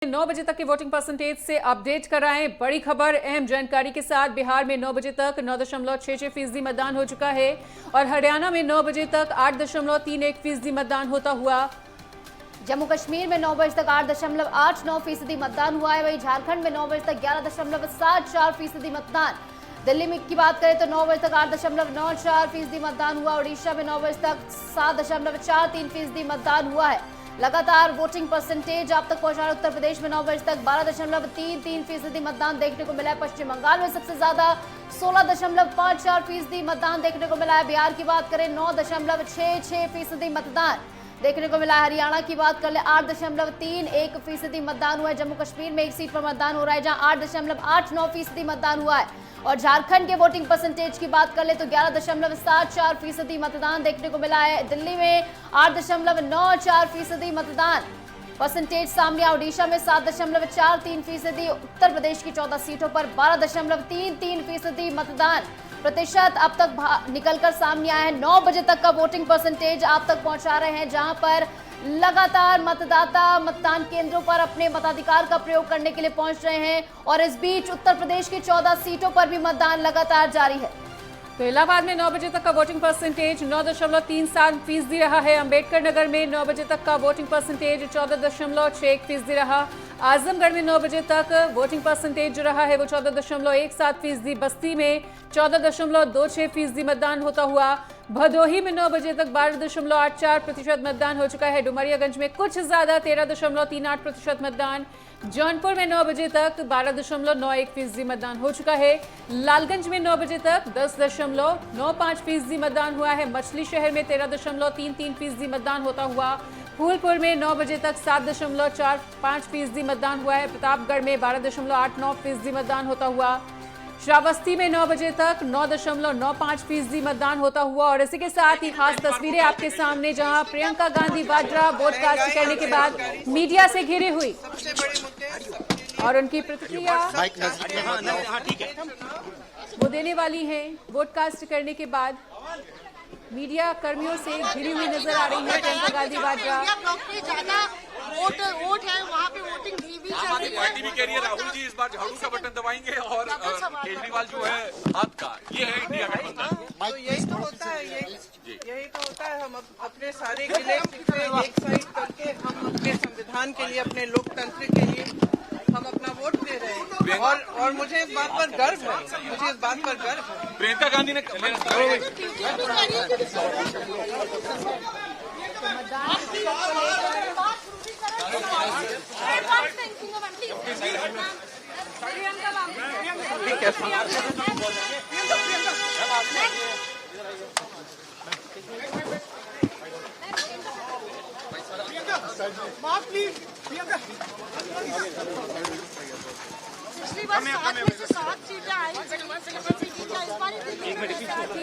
9 बजे तक की वोटिंग परसेंटेज से अपडेट कराएं। बड़ी खबर अहम जानकारी के साथ बिहार में 9 बजे तक 9.66% मतदान हो चुका है और हरियाणा में 9 बजे तक 8.31% मतदान होता हुआ। जम्मू कश्मीर में 9 बजे तक 8.89% मतदान हुआ है। वहीं झारखंड में 9 बजे तक 11.74% मतदान। दिल्ली में की बात करें तो 9 बजे तक 8.94% मतदान हुआ। उड़ीसा में 9 बजे तक 7.43% मतदान हुआ है। लगातार वोटिंग परसेंटेज आप तक पहुंचा रहे। उत्तर प्रदेश में 9 बजे तक 12.33% मतदान देखने को मिला है। पश्चिम बंगाल में सबसे ज्यादा 16.54% मतदान देखने को मिला है। बिहार की बात करें 9.66% मतदान देखने को मिला है। हरियाणा की बात कर ले 8.31% मतदान हुआ है। जम्मू कश्मीर में एक सीट पर मतदान हो रहा है जहां 8.89% मतदान हुआ है। और झारखंड के वोटिंग परसेंटेज की बात कर ले तो 11.74% मतदान देखने को मिला है। दिल्ली में 8.94% मतदान परसेंटेज सामने आया। उड़ीसा में 7.43%। उत्तर प्रदेश की 14 सीटों पर 12.33% मतदान प्रतिशत अब तक निकलकर सामने आया है। 9 बजे तक का वोटिंग परसेंटेज आप तक पहुंचा रहे हैं जहां पर लगातार मतदाता मतदान केंद्रों पर अपने मताधिकार का प्रयोग करने के लिए पहुंच रहे हैं और इस बीच उत्तर प्रदेश की 14 सीटों पर भी मतदान लगातार जारी है। तो इलाहाबाद में 9 बजे तक का वोटिंग परसेंटेज 9.37% रहा है। अंबेडकर नगर में 9 बजे तक का वोटिंग परसेंटेज 14.61% रहा। आजमगढ़ में 9 बजे तक वोटिंग परसेंटेज जो रहा है वो 14.17%। बस्ती में 14.26% मतदान होता हुआ। भदोही में 9 बजे तक 12.84% मतदान हो चुका है। डुमरियागंज में कुछ ज्यादा 13.38% मतदान। जौनपुर में 9 बजे तक 12.91% मतदान हो चुका है। लालगंज में 9 बजे तक 10.95% मतदान हुआ है। मछली शहर में 13.33% मतदान होता हुआ। फूलपुर में 9 बजे तक 7.45% मतदान हुआ है। प्रतापगढ़ में 12.89% मतदान होता हुआ। श्रावस्ती में 9 बजे तक 9.95% मतदान होता हुआ। और इसी के साथ ही खास तस्वीरें आपके सामने जहां प्रियंका गांधी वाड्रा वोट कास्ट करने के बाद मीडिया से घिरी हुई और उनकी प्रतिक्रिया वो देने वाली हैं। वोट कास्ट करने के बाद मीडिया कर्मियों से घिरी हुई नजर आ रही है प्रियंका गांधी वाड्रा। वोट है वहाँ पे वोटिंग भी चल रही है। पार्टी भी कह रही है राहुल जी इस बार झाड़ू का बटन दबाएंगे और केजरीवाल जो है हाथ का। ये है इंडिया गठबंधन। तो यही तो होता है, यही तो होता है। हम अपने सारे गिले शिकवे एक साइड करके हम अपने संविधान के लिए, अपने लोकतंत्र के लिए हम अपना वोट दे रहे हैं और मुझे इस बात पर गर्व है। मुझे इस बात पर गर्व है। प्रियंका गांधी ने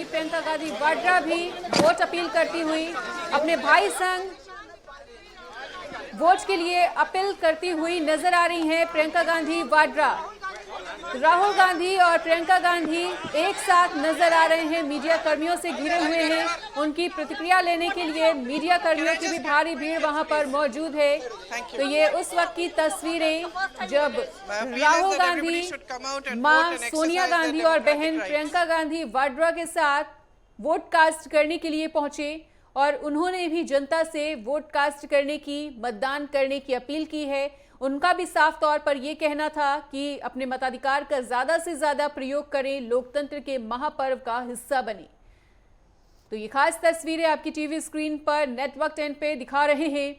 प्रियंका गांधी वाड्रा भी वोट अपील करती हुई अपने भाई संग वोट के लिए अपील करती हुई नजर आ रही हैं प्रियंका गांधी वाड्रा। राहुल गांधी और प्रियंका गांधी एक साथ नजर आ रहे हैं, मीडिया कर्मियों से घिरे हुए हैं। उनकी प्रतिक्रिया लेने के लिए मीडिया कर्मियों की भी भारी भीड़ वहां पर मौजूद है। तो ये उस वक्त की तस्वीरें जब राहुल गांधी, मां सोनिया गांधी और बहन प्रियंका गांधी वाड्रा के साथ वोट कास्ट करने के लिए पहुंचे और उन्होंने भी जनता से वोट कास्ट करने की, मतदान करने की अपील की है। उनका भी साफ तौर पर यह कहना था कि अपने मताधिकार का ज्यादा से ज्यादा प्रयोग करें, लोकतंत्र के महापर्व का हिस्सा बने। तो ये खास तस्वीरें आपकी टीवी स्क्रीन पर नेटवर्क 10 पे दिखा रहे हैं।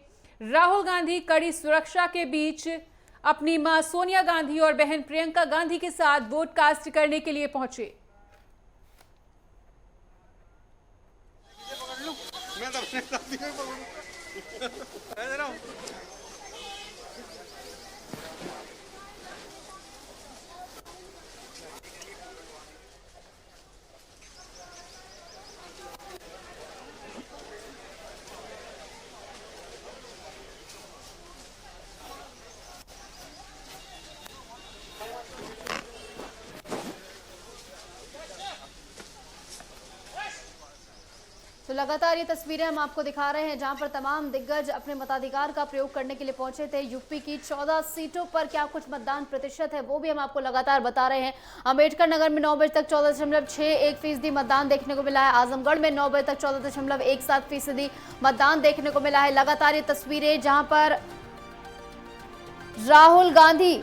राहुल गांधी कड़ी सुरक्षा के बीच अपनी मां सोनिया गांधी और बहन प्रियंका गांधी के साथ वोट कास्ट करने के लिए पहुंचे। तो लगातार ये तस्वीरें हम आपको दिखा रहे हैं जहां पर तमाम दिग्गज अपने मताधिकार का प्रयोग करने के लिए पहुंचे थे। यूपी की 14 सीटों पर क्या कुछ मतदान प्रतिशत है वो भी हम आपको लगातार बता रहे हैं। अम्बेडकर नगर में 9 बजे तक 14.61% मतदान देखने को मिला है। आजमगढ़ में 9 बजे तक 14.17% मतदान देखने को मिला है। लगातार ये तस्वीरें जहां पर राहुल गांधी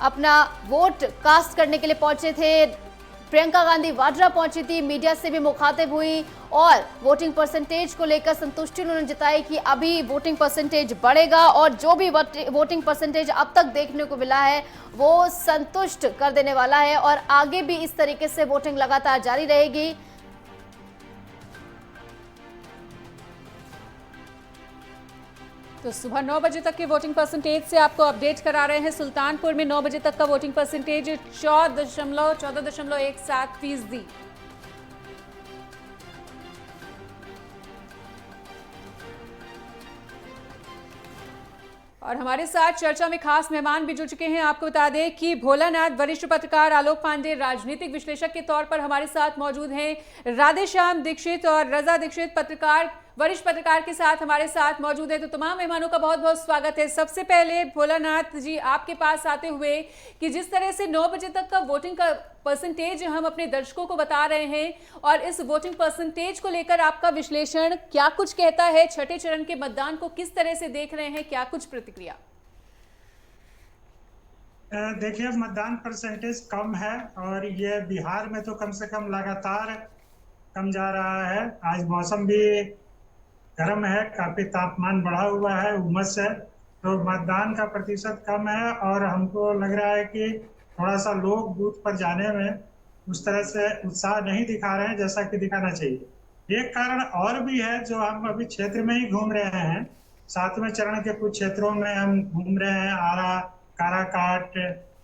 अपना वोट कास्ट करने के लिए पहुंचे थे। प्रियंका गांधी वाड्रा पहुंची थी, मीडिया से भी मुखातिब हुई और वोटिंग परसेंटेज को लेकर संतुष्टि उन्होंने जताई कि अभी वोटिंग परसेंटेज बढ़ेगा और जो भी वोटिंग परसेंटेज अब तक देखने को मिला है वो संतुष्ट कर देने वाला है और आगे भी इस तरीके से वोटिंग लगातार जारी रहेगी। तो सुबह 9 बजे तक के वोटिंग परसेंटेज से आपको अपडेट करा रहे हैं। सुल्तानपुर में 9 बजे तक का वोटिंग परसेंटेज 14.17%। और हमारे साथ चर्चा में खास मेहमान भी जुड़ चुके हैं। आपको बता दें कि भोलानाथ वरिष्ठ पत्रकार आलोक पांडे राजनीतिक विश्लेषक के तौर पर हमारे साथ मौजूद हैं। राधेश्याम दीक्षित और रजा दीक्षित पत्रकार वरिष्ठ पत्रकार के साथ हमारे साथ मौजूद है। तो तमाम मेहमानों का बहुत बहुत स्वागत है। सबसे पहले भोलानाथ जी आपके पास आते हुए कि जिस तरह से 9 बजे तक का वोटिंग का परसेंटेज हम अपने दर्शकों को बता रहे हैं और इस वोटिंग परसेंटेज को लेकर आपका विश्लेषण क्या कुछ कहता है, छठे चरण के मतदान को किस तरह से देख रहे हैं, क्या कुछ प्रतिक्रिया? देखिए, मतदान परसेंटेज कम है और ये बिहार में तो कम से कम लगातार कम जा रहा है। आज मौसम भी गर्म है, काफी तापमान बढ़ा हुआ है, उमस है, तो मतदान का प्रतिशत कम है और हमको लग रहा है कि थोड़ा सा लोग बूथ पर जाने में उस तरह से उत्साह नहीं दिखा रहे हैं जैसा कि दिखाना चाहिए। एक कारण और भी है जो हम अभी क्षेत्र में ही घूम रहे हैं। 7वें चरण के कुछ क्षेत्रों में हम घूम रहे हैं, आरा, काराकाट,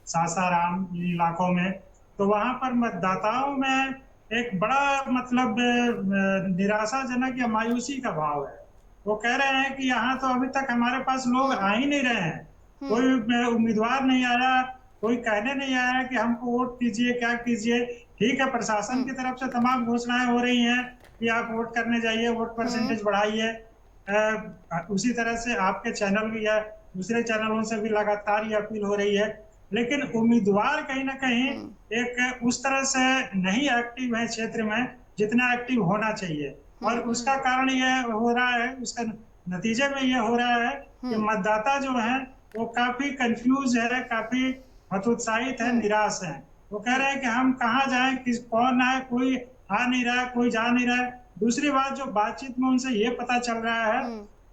सासाराम इलाकों में, तो वहां पर मतदाताओं में एक बड़ा मतलब निराशाजनक या मायूसी का भाव है। वो कह रहे हैं कि यहाँ तो अभी तक हमारे पास लोग आ ही नहीं रहे हैं, कोई उम्मीदवार नहीं आया, कोई कहने नहीं आया कि हमको वोट कीजिए, क्या कीजिए। ठीक है, प्रशासन की तरफ से तमाम घोषणाएं हो रही हैं कि आप वोट करने जाइए, वोट परसेंटेज बढ़ाइए। उसी तरह से आपके चैनल या दूसरे चैनलों से भी लगातार ये अपील हो रही है, लेकिन उम्मीदवार कहीं ना कहीं एक उस तरह से नहीं एक्टिव है क्षेत्र में जितना एक्टिव होना चाहिए। और उसका कारण यह हो रहा है, उसका नतीजे में यह हो रहा है कि मतदाता जो है वो काफी कंफ्यूज है, काफी हतोत्साहित है, निराश है। वो कह रहे हैं कि हम कहाँ जाएं, कौन है, कोई आ नहीं रहा है, कोई जा नहीं रहा है। दूसरी बात, जो बातचीत में उनसे ये पता चल रहा है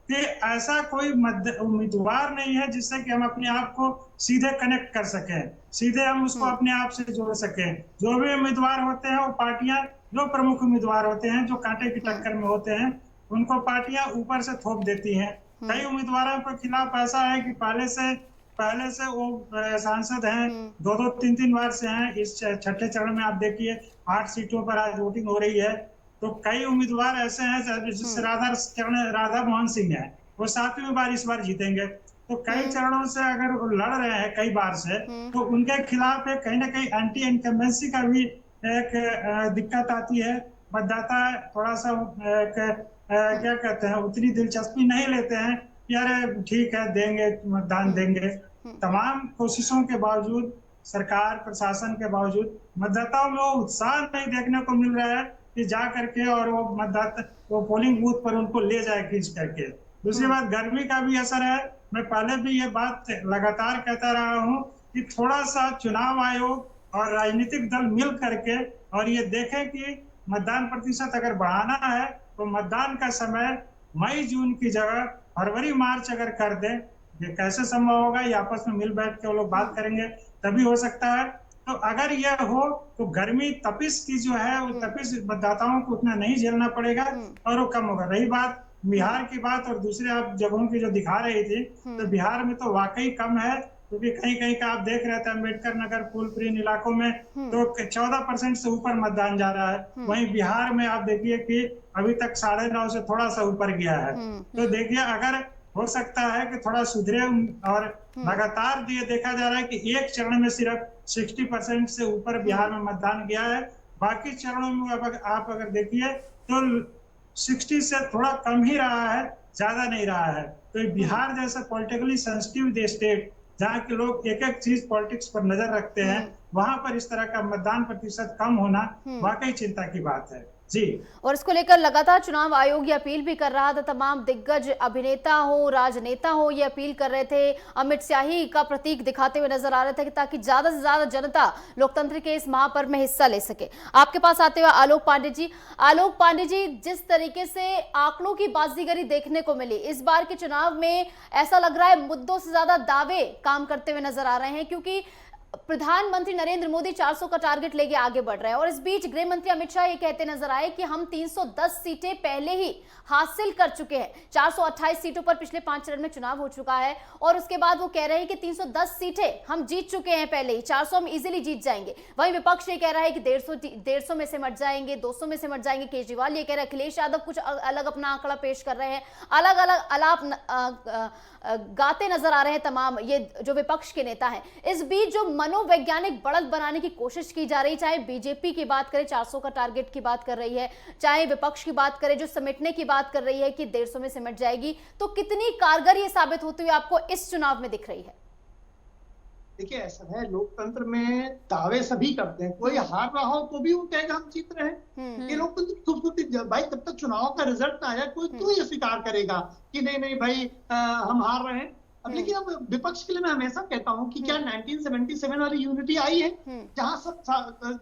कि ऐसा कोई उम्मीदवार नहीं है जिससे कि हम अपने आप को सीधे कनेक्ट कर सकें, सीधे हम उसको अपने आप से जोड़ सकें। जो भी उम्मीदवार होते हैं वो पार्टियां, जो प्रमुख उम्मीदवार होते हैं जो कांटे की टक्कर में होते हैं, उनको पार्टियां ऊपर से थोप देती हैं। कई उम्मीदवारों के खिलाफ ऐसा है कि पहले से वो सांसद हैं, 2-2, 3-3 बार से हैं। इस छठे चरण में आप देखिए 8 सीटों पर आज वोटिंग हो रही है, तो कई उम्मीदवार ऐसे हैं जिससे राधा मोहन सिंह है, वो 7वीं बार इस बार जीतेंगे। तो कई चरणों से अगर वो लड़ रहे हैं कई बार से, तो उनके खिलाफ एक कहीं ना कहीं एंटी इनकम्बेंसी का भी एक दिक्कत आती है। मतदाता थोड़ा सा क्या कहते हैं, उतनी दिलचस्पी नहीं लेते हैं कि अरे ठीक है देंगे, मतदान देंगे। तमाम कोशिशों के बावजूद, सरकार प्रशासन के बावजूद मतदाताओं में वो उत्साह नहीं देखने को मिल रहा है कि जा करके और वो मतदाता वो पोलिंग बूथ पर उनको ले जाए खींच करके। दूसरी बात, गर्मी का भी असर है। मैं पहले भी ये बात लगातार कहता रहा हूँ कि थोड़ा सा चुनाव आयोग और राजनीतिक दल मिल करके और ये देखें कि मतदान प्रतिशत अगर बढ़ाना है तो मतदान का समय मई जून की जगह फरवरी मार्च अगर कर दें, ये कैसे संभव होगा, ये आपस में मिल बैठ के वो लोग बात करेंगे तभी हो सकता है। तो अगर यह हो तो गर्मी तपिश की जो है वो तपिश मतदाताओं को उतना नहीं झेलना पड़ेगा और वो कम होगा। रही बात बिहार की बात और दूसरे आप जगहों की जो दिखा रही थी, तो बिहार में तो वाकई कम है, क्योंकि कहीं कहीं का आप देख रहे थे अम्बेडकर नगर, फूलपुरी इलाकों में तो 14% से ऊपर मतदान जा रहा है। वहीं बिहार में आप देखिए कि अभी तक 9.5 से थोड़ा सा ऊपर गया है। तो देखिए, अगर हो सकता है कि थोड़ा सुधरे और लगातार ये देखा जा रहा है कि एक चरण में सिर्फ 60% से ऊपर बिहार में मतदान गया है। बाकी चरणों में आप अगर देखिए तो 60 से थोड़ा कम ही रहा है, ज्यादा नहीं रहा है। तो बिहार जैसा पॉलिटिकली सेंसिटिव स्टेट जहाँ के लोग एक एक चीज पॉलिटिक्स पर नजर रखते हैं, वहां पर इस तरह का मतदान प्रतिशत कम होना वाकई चिंता की बात है जी। और इसको लेकर लगातार चुनाव आयोग ये अपील भी कर रहा था, तमाम दिग्गज अभिनेता हो, राजनेता हो, ये अपील कर रहे थे, अमित शाही का प्रतीक दिखाते हुए नजर आ रहे थे कि ताकि ज्यादा से ज्यादा जनता लोकतंत्र के इस महापर्व में हिस्सा ले सके। आपके पास आते हुए आलोक पांडे जी। आलोक पांडे जी, जिस तरीके से आंकड़ों की बाजीगरी देखने को मिली इस बार के चुनाव में, ऐसा लग रहा है मुद्दों से ज्यादा दावे काम करते हुए नजर आ रहे हैं, क्योंकि प्रधानमंत्री नरेंद्र मोदी 400 का टारगेट लेके आगे बढ़ रहे हैं और इस बीच गृह मंत्री अमित शाह ये कहते नजर आए कि हम 310 सीटें पहले ही हासिल कर चुके हैं। 428 सीटों पर पिछले 5 चरण में चुनाव हो चुका है और उसके बाद वो कह रहे हैं कि 310 सीटें हम जीत चुके हैं पहले ही, 400 हम इजीली जीत जाएंगे। वहीं विपक्ष ये कह रहा है कि 150 में से मट जाएंगे, 200 में से मट जाएंगे। केजरीवाल ये कह रहे हैं, अखिलेश यादव कुछ अलग अपना आंकड़ा पेश कर रहे हैं, अलग अलग अलाप गाते नजर आ रहे हैं तमाम ये जो विपक्ष के नेता हैं। इस बीच जो मनोवैज्ञानिक बढ़त बनाने की कोशिश की जा रही, चाहे बीजेपी की बात करें 400 का टारगेट की बात कर रही है, चाहे विपक्ष की बात करें जो समेटने की बात कर रही है कि 150 में सिमट जाएगी, तो कितनी कारगर ये साबित होती हुई आपको इस चुनाव में दिख रही है? देखिए, ऐसा है, लोकतंत्र में दावे सभी करते हैं, कोई हार रहा हो तो भी वो कहेगा हम जीत रहे हैं। ये लोकतंत्र की खूबसूरती भाई, तब तक चुनाव का रिजल्ट आया कोई क्यों ये स्वीकार करेगा कि नहीं नहीं भाई हम हार रहे हैं। अब लेकिन अब विपक्ष के लिए मैं हमेशा कहता हूं कि क्या 1977 वाली यूनिटी आई है जहां सब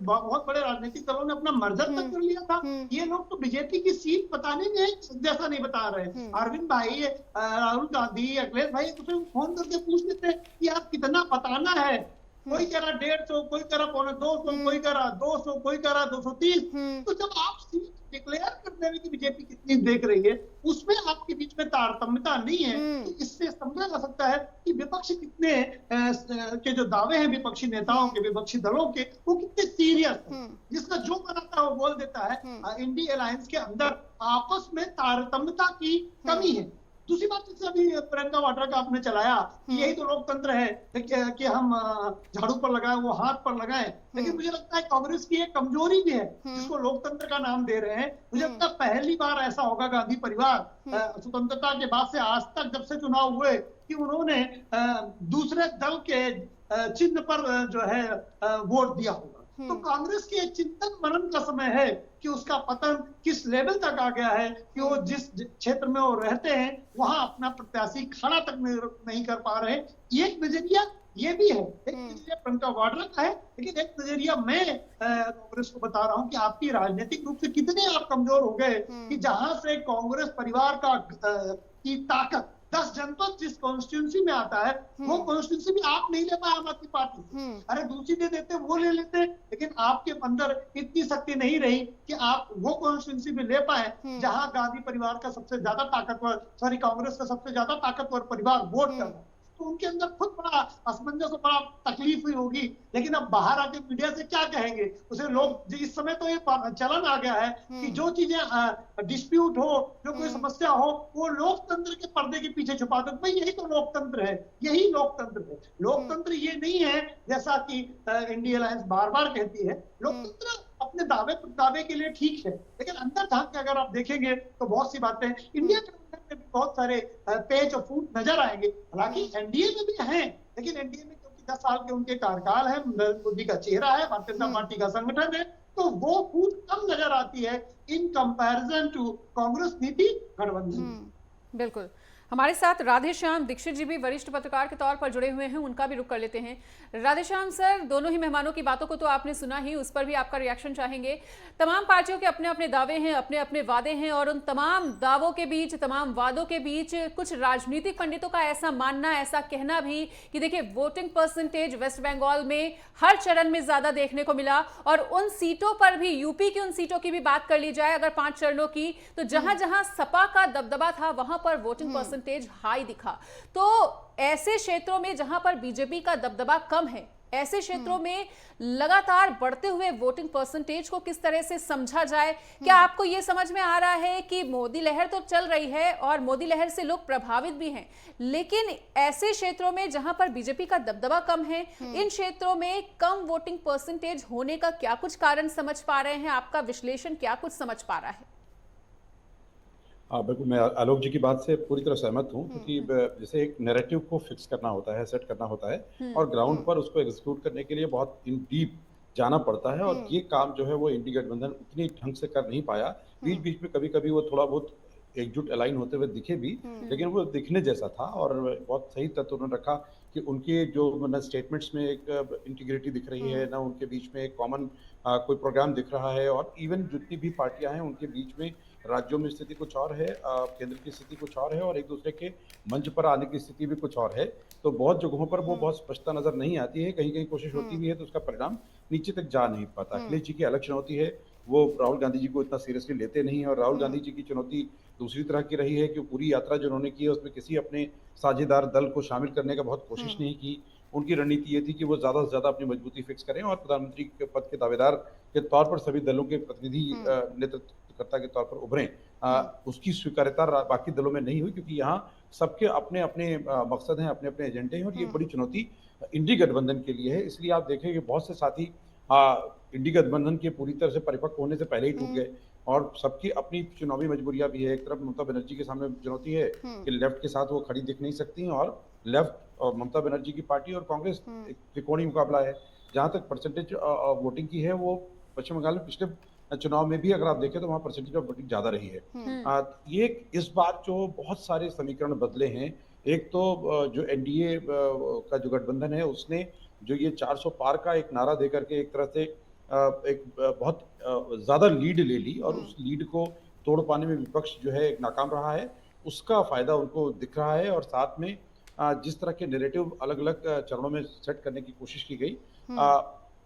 बहुत बड़े राजनीतिक दलों ने अपना मर्जर तक कर लिया था। ये लोग तो बीजेपी की सीट बताने में जैसा नहीं बता रहे। अरविंद भाई, राहुल गांधी, अखिलेश भाई तो फोन करके पूछ लेते कि आप कितना बताना है। कोई कह रहा 150, कोई कह रहा 250, कोई कह रहा 200, कोई कह रहा 230। तो जब आप सीट डिक्लेयर करते हैं कि बीजेपी कितनी देख रही है, उसमें आपके बीच में तारतम्यता नहीं है, तो इससे समझा जा सकता है कि विपक्ष कितने के जो दावे हैं विपक्षी नेताओं के, विपक्षी दलों के, वो कितने सीरियस है। जिसका जो बनाता है वो बोल देता है। इंडी अलायंस के अंदर आपस में तारतम्यता की कमी है। दूसरी बात, जैसे अभी प्रियंका वाड्रा का आपने चलाया कि यही तो लोकतंत्र है कि हम झाड़ू पर लगाए वो हाथ पर लगाए, लेकिन मुझे लगता है कांग्रेस की एक कमजोरी भी है जिसको लोकतंत्र का नाम दे रहे हैं। मुझे लगता है पहली बार ऐसा होगा गांधी परिवार स्वतंत्रता के बाद से आज तक जब से चुनाव हुए कि उन्होंने दूसरे दल के चिन्ह पर जो है वोट दिया होगा। तो कांग्रेस के एक चिंतन मनन का समय है कि उसका पतन किस लेवल तक आ गया है कि वो जिस क्षेत्र में वो रहते हैं वहां अपना प्रत्याशी खड़ा तक नहीं कर पा रहे। एक नजरिया ये भी है, एक नजरिया प्रियंका वाड्रा का है, लेकिन एक नजरिया मैं कांग्रेस को बता रहा हूं कि आपकी राजनीतिक रूप से कितने आप कमजोर हो गए कि जहां से कांग्रेस परिवार की ताकत 10 जनपद जिस कॉन्स्टिट्यूंसी में आता है वो कॉन्स्टिट्यूंसी भी आप नहीं ले पाए आम आदमी पार्टी से। अरे दूसरी दे देते वो ले लेते, लेकिन आपके अंदर इतनी शक्ति नहीं रही कि आप वो कॉन्स्टिट्यूंसी भी ले पाए जहां गांधी परिवार का सबसे ज्यादा ताकतवर कांग्रेस का सबसे ज्यादा ताकतवर परिवार वोट कर रहा है। तो उनके अंदर खुद बड़ा असमंजस और बड़ा तकलीफ हुई होगी। लेकिन अब बाहर आके मीडिया से क्या कहेंगे उसे लोग। इस समय तो ये चलन आ गया है कि जो चीजें डिस्प्यूट हो, जो कोई समस्या हो, वो लोकतंत्र के पर्दे के पीछे छुपा दो। भाई यही तो लोकतंत्र है, यही लोकतंत्र है। लोकतंत्र ये नहीं है जैसा कि इंडिया अलायंस बार बार कहती है। लोकतंत्र अपने दावे के लिए ठीक है, लेकिन अंदर झांक के अगर आप देखेंगे तो बहुत सी बातें इंडिया के में भी बहुत सारे पेच और फूट नजर आएंगे। हालांकि एनडीए में भी हैं, लेकिन एनडीए में क्योंकि 10 साल के उनके कार्यकाल है, मोदी का चेहरा है, भारतीय जनता पार्टी का संगठन है, तो वो फूट कम नजर आती है इन कंपैरिजन टू कांग्रेस नीति गठबंधन। बिल्कुल। हमारे साथ राधेश्याम दीक्षित जी भी वरिष्ठ पत्रकार के तौर पर जुड़े हुए हैं, उनका भी रुख कर लेते हैं। राधेश्याम सर, दोनों ही मेहमानों की बातों को तो आपने सुना ही, उस पर भी आपका रिएक्शन चाहेंगे। तमाम पार्टियों के अपने अपने दावे हैं, अपने अपने वादे हैं, और उन तमाम दावों के बीच, तमाम वादों के बीच कुछ राजनीतिक पंडितों का ऐसा मानना, ऐसा कहना भी कि देखिए वोटिंग परसेंटेज वेस्ट बंगाल में हर चरण में ज्यादा देखने को मिला, और उन सीटों पर भी, यूपी की उन सीटों की भी बात कर ली जाए अगर 5 चरणों की, तो जहां जहां सपा का दबदबा था वहां पर वोटिंग परसेंटेज हाई दिखा। तो ऐसे क्षेत्रों में जहां पर बीजेपी का दबदबा कम है, ऐसे क्षेत्रों में लगातार बढ़ते हुए वोटिंग परसेंटेज को किस तरह से समझा जाए? क्या आपको यह समझ में आ रहा है कि मोदी लहर तो चल रही है और मोदी लहर से लोग प्रभावित भी हैं, लेकिन ऐसे क्षेत्रों में जहां पर बीजेपी का दबदबा कम है, इन क्षेत्रों में कम वोटिंग परसेंटेज होने का क्या कुछ कारण समझ पा रहे हैं? आपका विश्लेषण क्या कुछ समझ पा रहा है? बिल्कुल, मैं आलोक जी की बात से पूरी तरह सहमत हूँ, क्योंकि जैसे एक नैरेटिव को फिक्स करना होता है, सेट करना होता है, और ग्राउंड पर उसको एग्जीक्यूट करने के लिए बहुत इन डीप जाना पड़ता है, और ये काम जो है वो इंडी गठबंधन उतनी ढंग से कर नहीं पाया। बीच बीच में कभी कभी वो थोड़ा बहुत एकजुट अलाइन होते हुए दिखे भी, लेकिन वो दिखने जैसा था, और बहुत सही तथ्य उन्होंने रखा कि उनके जो न स्टेटमेंट्स में एक इंटीग्रिटी दिख रही है, ना उनके बीच में एक कॉमन कोई प्रोग्राम दिख रहा है, और इवन जितनी भी पार्टियां हैं उनके बीच में राज्यों में स्थिति कुछ और है, केंद्र की स्थिति कुछ और है, और एक दूसरे के मंच पर आने की स्थिति भी कुछ और है। तो बहुत जगहों पर वो बहुत स्पष्टता नजर नहीं आती है, कहीं कहीं कोशिश होती भी है तो उसका परिणाम नीचे तक जा नहीं पाता। अखिलेश जी की अलग चुनौती है, वो राहुल गांधी जी को इतना सीरियसली लेते नहीं है, और राहुल गांधी जी की चुनौती दूसरी तरह की रही है कि पूरी यात्रा जो उन्होंने की है उसमें किसी अपने साझेदार दल को शामिल करने का बहुत कोशिश नहीं की। उनकी रणनीति ये थी कि वो ज्यादा से ज्यादा अपनी मजबूती फिक्स करें, और प्रधानमंत्री के पद के दावेदार के तौर पर सभी दलों के प्रतिनिधि नेतृत्वकर्ता के तौर पर उभरे। उसकी स्वीकार्यता बाकी दलों में नहीं हुई, क्योंकि यहाँ सबके अपने अपने मकसद हैं, अपने अपने एजेंडे हैं, और ये बड़ी चुनौती इंडी गठबंधन के लिए है। इसलिए आप देखें कि बहुत से साथी इंडी गठबंधन के पूरी तरह से परिपक्व होने से पहले ही टूट गए, और सबकी अपनी चुनावी मजबूरियां भी है। एक तरफ ममता बनर्जी के सामने चुनौती है कि लेफ्ट के साथ वो खड़ी दिख नहीं सकती, और लेफ्ट और ममता बनर्जी की पार्टी और कांग्रेस एक त्रिकोणीय मुकाबला है। जहां तक परसेंटेज वोटिंग की है, वो पश्चिम बंगाल में पिछले चुनाव में भी अगर आप देखें तो वहाँ परसेंटेज ऑफ वोटिंग ज्यादा रही है। ये इस बार जो बहुत सारे समीकरण बदले हैं। एक तो जो एनडीए का जो गठबंधन है उसने जो ये 400 पार का एक नारा देकर के एक तरह से एक बहुत ज्यादा लीड ले ली, और उस लीड को तोड़ पाने में विपक्ष जो है एक नाकाम रहा है। उसका फायदा उनको दिख रहा है, और साथ में जिस तरह के नैरेटिव अलग अलग चरणों में सेट करने की कोशिश की गई,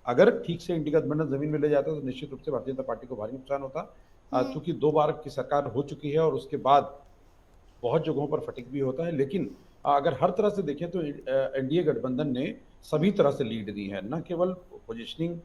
अगर ठीक से इंडी गठबंधन जमीन में ले जाता तो निश्चित रूप से भारतीय जनता पार्टी को भारी नुकसान होता। चूंकि 2 बार की सरकार हो चुकी है, और उसके बाद बहुत जगहों पर फटिक भी होता है, लेकिन अगर हर तरह से देखें तो एनडीए गठबंधन ने सभी तरह से लीड दी है, न केवल पोजीशनिंग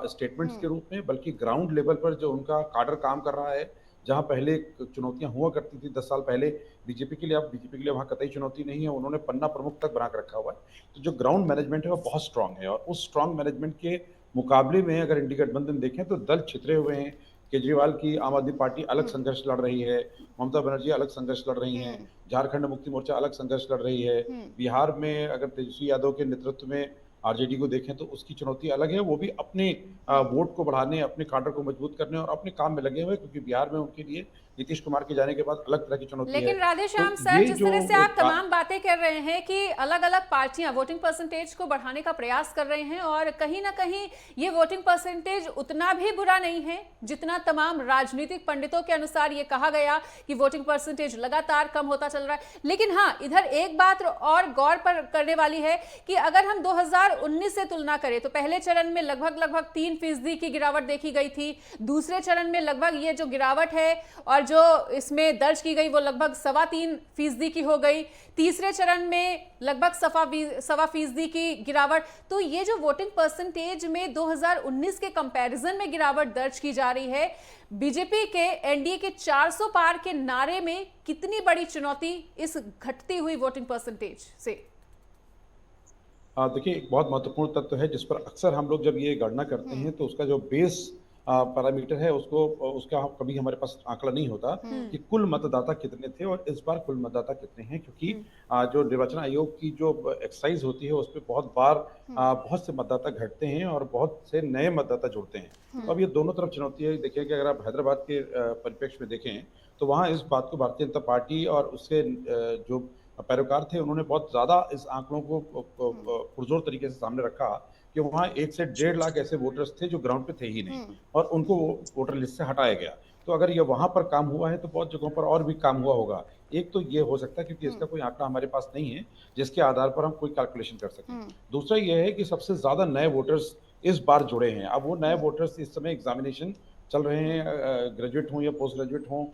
स्टेटमेंट्स के रूप में, बल्कि ग्राउंड लेवल पर जो उनका काडर काम कर रहा है। जहां पहले चुनौतियां हुआ करती थी 10 साल पहले बीजेपी के लिए, अब बीजेपी के लिए वहां कतई चुनौती नहीं है, उन्होंने पन्ना प्रमुख तक बना कर रखा हुआ है। तो जो ग्राउंड मैनेजमेंट है वो बहुत स्ट्रांग है, और उस स्ट्रांग मैनेजमेंट के मुकाबले में अगर इंडी गठबंधन देखें तो दल छितरे हुए हैं। केजरीवाल की आम आदमी पार्टी अलग संघर्ष लड़ रही है, ममता बनर्जी अलग संघर्ष लड़ रही हैं, झारखंड मुक्ति मोर्चा अलग संघर्ष लड़ रही है, बिहार में अगर तेजस्वी यादव के नेतृत्व में आरजेडी को देखें तो उसकी चुनौती अलग है। वो भी अपने वोट को बढ़ाने, अपने काडर को मजबूत करने और अपने काम में लगे हुए, क्योंकि बिहार में उनके लिए नीतीश कुमार के जाने के बाद अलग तरह की चुनौती है। लेकिन राधेश्याम सर, जिस तरह से आप तमाम बातें कर रहे हैं कि अलग अलग पार्टियां वोटिंग परसेंटेज को बढ़ाने का प्रयास कर रहे हैं, और कहीं ना कहीं ये वोटिंग परसेंटेज उतना भी बुरा नहीं है जितना तमाम राजनीतिक पंडितों के अनुसार ये कहा गया कि वोटिंग परसेंटेज लगातार कम होता चल रहा है। लेकिन हाँ, इधर एक बात और गौर पर करने वाली है कि अगर हम 2019 से तुलना करें तो पहले चरण में लगभग 3% की गिरावट देखी गई थी। दूसरे चरण में लगभग ये जो गिरावट है और जो इसमें दर्ज की गई वो लगभग 3.25% की हो गई। तीसरे चरण में लगभग 1.25% की गिरावट। तो ये जो वोटिंग परसेंटेज में 2019 के कंपैरिजन में गिरावट दर्ज की जा रही है, बीजेपी के एनडीए के 400 पार के नारे में कितनी बड़ी चुनौती इस घटती हुई वोटिंग परसेंटेज से? देखिए, एक बहुत महत्वपूर्ण तत्व है जिस पर अक्सर हम लोग जब ये गणना करते हैं तो उसका जो बेस पैरामीटर है उसका कभी हमारे पास आंकड़ा नहीं होता कि कुल मतदाता कितने थे और इस बार कुल मतदाता कितने हैं, क्योंकि जो निर्वाचन आयोग की जो एक्सरसाइज होती है उस पर बहुत बार बहुत से मतदाता घटते हैं और बहुत से नए मतदाता जुड़ते हैं। तो अब ये दोनों तरफ चुनौती है। देखिए कि अगर आप हैदराबाद के परिप्रेक्ष्य में देखें तो वहाँ इस बात को भारतीय जनता पार्टी और उसके जो पैरोकार थे उन्होंने बहुत ज्यादा इस आंकड़ों को पुरजोर तरीके से सामने रखा कि वहाँ 1 से 1.5 लाख ऐसे वोटर्स थे जो ग्राउंड पे थे ही नहीं और उनको वोटर लिस्ट से हटाया गया। तो अगर ये वहां पर काम हुआ है तो बहुत जगहों पर और भी काम हुआ होगा। एक तो ये हो सकता है क्योंकि इसका कोई आंकड़ा हमारे पास नहीं है जिसके आधार पर हम कोई कैलकुलेशन कर सकें। दूसरा ये है कि सबसे ज्यादा नए वोटर्स इस बार जुड़े हैं। अब वो नए वोटर्स इस समय एग्जामिनेशन चल रहे हैं, ग्रेजुएट हों या पोस्ट ग्रेजुएट हों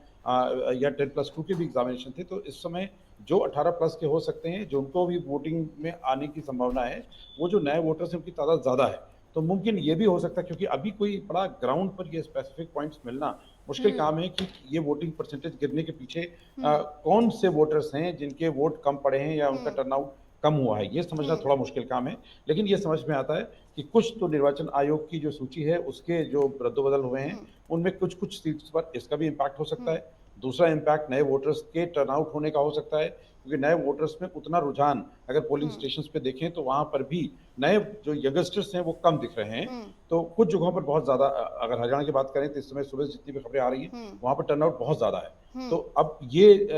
या 10+2 के भी एग्जामिनेशन थे। तो इस समय जो 18+ के हो सकते हैं, जो उनको भी वोटिंग में आने की संभावना है, वो जो नए वोटर्स हैं उनकी तादाद ज्यादा है। तो मुमकिन ये भी हो सकता है क्योंकि अभी कोई बड़ा ग्राउंड पर ये स्पेसिफिक पॉइंट्स मिलना मुश्किल काम है कि ये वोटिंग परसेंटेज गिरने के पीछे कौन से वोटर्स हैं जिनके वोट कम पड़े हैं या उनका टर्नआउट कम हुआ है, ये समझना थोड़ा मुश्किल काम है। लेकिन ये समझ में आता है कि कुछ तो निर्वाचन आयोग की जो सूची है उसके जो रद्दोबदल हुए हैं उनमें कुछ सीट्स पर इसका भी इम्पैक्ट हो सकता है। दूसरा इम्पैक्ट नए वोटर्स के टर्नआउट होने का हो सकता है, क्योंकि नए वोटर्स में उतना रुझान अगर पोलिंग स्टेशंस पे देखें तो वहां पर भी नए जो यंगस्टर्स हैं वो कम दिख रहे हैं। तो कुछ जगहों पर बहुत ज्यादा, अगर हरियाणा की बात करें तो इस समय सुबह जितनी भी खबरें आ रही हैं वहां पर टर्नआउट बहुत ज्यादा है। तो अब ये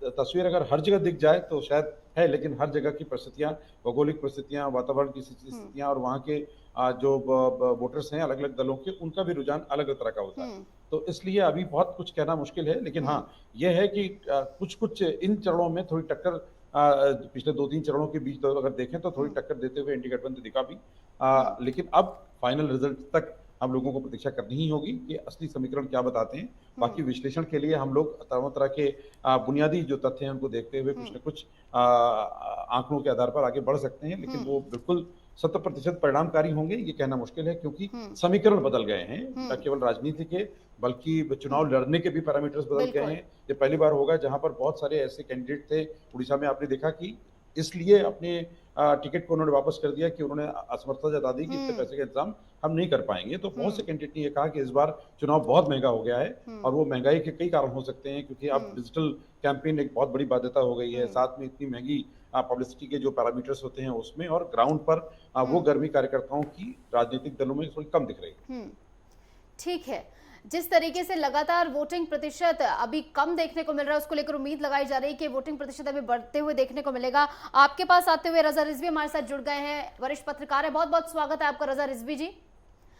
तस्वीर अगर हर जगह दिख जाए तो शायद है, लेकिन हर जगह की परिस्थितियां, भौगोलिक परिस्थितियां, वातावरण की स्थितियां और वहाँ के जो वोटर्स हैं अलग अलग दलों के, उनका भी रुझान अलग अलग तरह का होता है। तो इसलिए अभी बहुत कुछ कहना मुश्किल है, लेकिन हाँ यह है कि कुछ कुछ इन चरणों में थोड़ी टक्कर, पिछले 2-3 चरणों के बीच तो अगर देखें तो थोड़ी टक्कर देते हुए एनडीए गठबंधन दिखा भी, लेकिन अब फाइनल रिजल्ट तक हम लोगों को प्रतीक्षा करनी ही होगी कि असली समीकरण क्या बताते हैं। बाकी विश्लेषण के लिए हम लोग तरह तरह के बुनियादी जो तथ्य हैं उनको देखते हुए कुछ न कुछ आंकड़ों के आधार पर आगे बढ़ सकते हैं, लेकिन वो बिल्कुल 100% परिणामकारी होंगे ये कहना मुश्किल है, क्योंकि समीकरण बदल गए हैं, न केवल राजनीति के बल्कि चुनाव लड़ने के भी पैरामीटर्स बदल गए हैं। ये पहली बार होगा जहां पर बहुत सारे ऐसे कैंडिडेट थे, उड़ीसा में आपने देखा कि इसलिए अपने टिकट को उन्होंने वापस कर दिया कि उन्होंने असमर्थता जता दी कि इतने पैसे का इंतजाम हम नहीं कर पाएंगे। तो बहुत से कैंडिडेट ने ये कहा कि इस बार चुनाव बहुत महंगा हो गया है, और वो महंगाई के कई कारण हो सकते हैं, क्योंकि अब डिजिटल कैंपेन एक बहुत बड़ी बाध्यता हो गई है, साथ में इतनी महंगी पब्लिसिटी के जो पैरामीटर्स होते हैं उसमें, और ग्राउंड पर वो गर्मी कार्यकर्ताओं की राजनीतिक दलों में थोड़ी कम दिख रही है। ठीक है, जिस तरीके से लगातार वोटिंग प्रतिशत अभी कम देखने को मिल रहा है, उसको लेकर उम्मीद लगाई जा रही है कि वोटिंग प्रतिशत अभी बढ़ते हुए देखने को मिलेगा। आपके पास आते हुए रजा रिजवी हमारे साथ जुड़ गए हैं, वरिष्ठ पत्रकार है। बहुत बहुत स्वागत है आपका रजा रिजवी जी।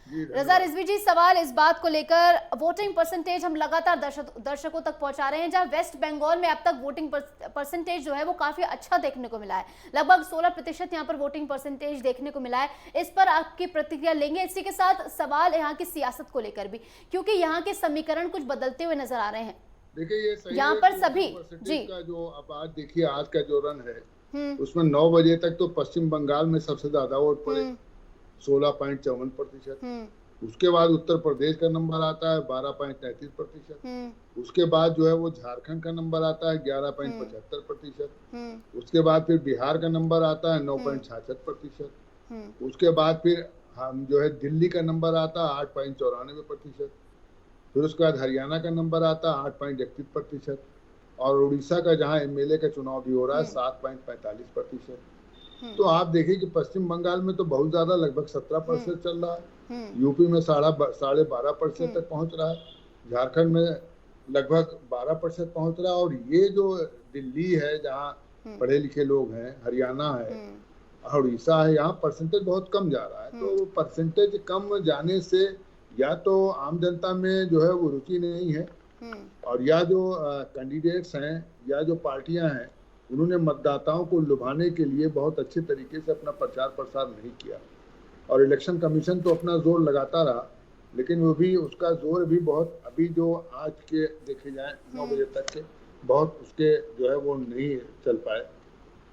रजा रिजवी जी, सवाल इस बात को लेकर, वोटिंग परसेंटेज हम लगातार दर्शकों तक पहुंचा रहे हैं, जहां वेस्ट बंगाल में अब तक वोटिंग परसेंटेज जो है वो काफी अच्छा देखने को मिला है, लगभग 16% यहाँ पर वोटिंग परसेंटेज देखने को मिला है। इस पर आपकी प्रतिक्रिया लेंगे। इसी के साथ सवाल यहाँ की सियासत को लेकर भी, क्योंकि यहाँ के समीकरण कुछ बदलते हुए नजर आ रहे हैं। देखिए ये सही यहाँ पर सभी जी का जो अब आज देखिए आज का जो रन है उसमें 9 बजे तक तो पश्चिम बंगाल में सबसे ज्यादा वोट पड़े 16.54%। उसके बाद उत्तर प्रदेश का नंबर आता है 12.33%। उसके बाद जो है वो झारखंड का नंबर आता है 11.75%। उसके बाद फिर बिहार का नंबर आता है 9.66%। उसके बाद फिर हम जो है दिल्ली का नंबर आता है 8.94%। फिर उसके बाद हरियाणा का नंबर आता है 8.31%, और उड़ीसा का जहां एमएलए का चुनाव भी हो रहा है 7.45%। तो आप देखिए कि पश्चिम बंगाल में तो बहुत ज्यादा, लगभग 17% चल रहा है। यूपी में 12.5% तक पहुंच रहा है। झारखंड में लगभग 12% पहुंच रहा है। और ये जो दिल्ली है जहाँ पढ़े लिखे लोग हैं, हरियाणा है, उड़ीसा है, यहाँ परसेंटेज बहुत कम जा रहा है। तो परसेंटेज कम जाने से या तो आम जनता में जो है वो रुचि नहीं है, और या जो कैंडिडेट्स हैं या जो पार्टियां हैं उन्होंने मतदाताओं को लुभाने के लिए बहुत अच्छे तरीके से अपना प्रचार प्रसार नहीं किया। और इलेक्शन कमीशन तो अपना जोर लगाता रहा, लेकिन वो भी, उसका जोर भी बहुत, अभी जो आज के देखे जाए 9 बजे तक के, बहुत उसके जो है वो नहीं चल पाए।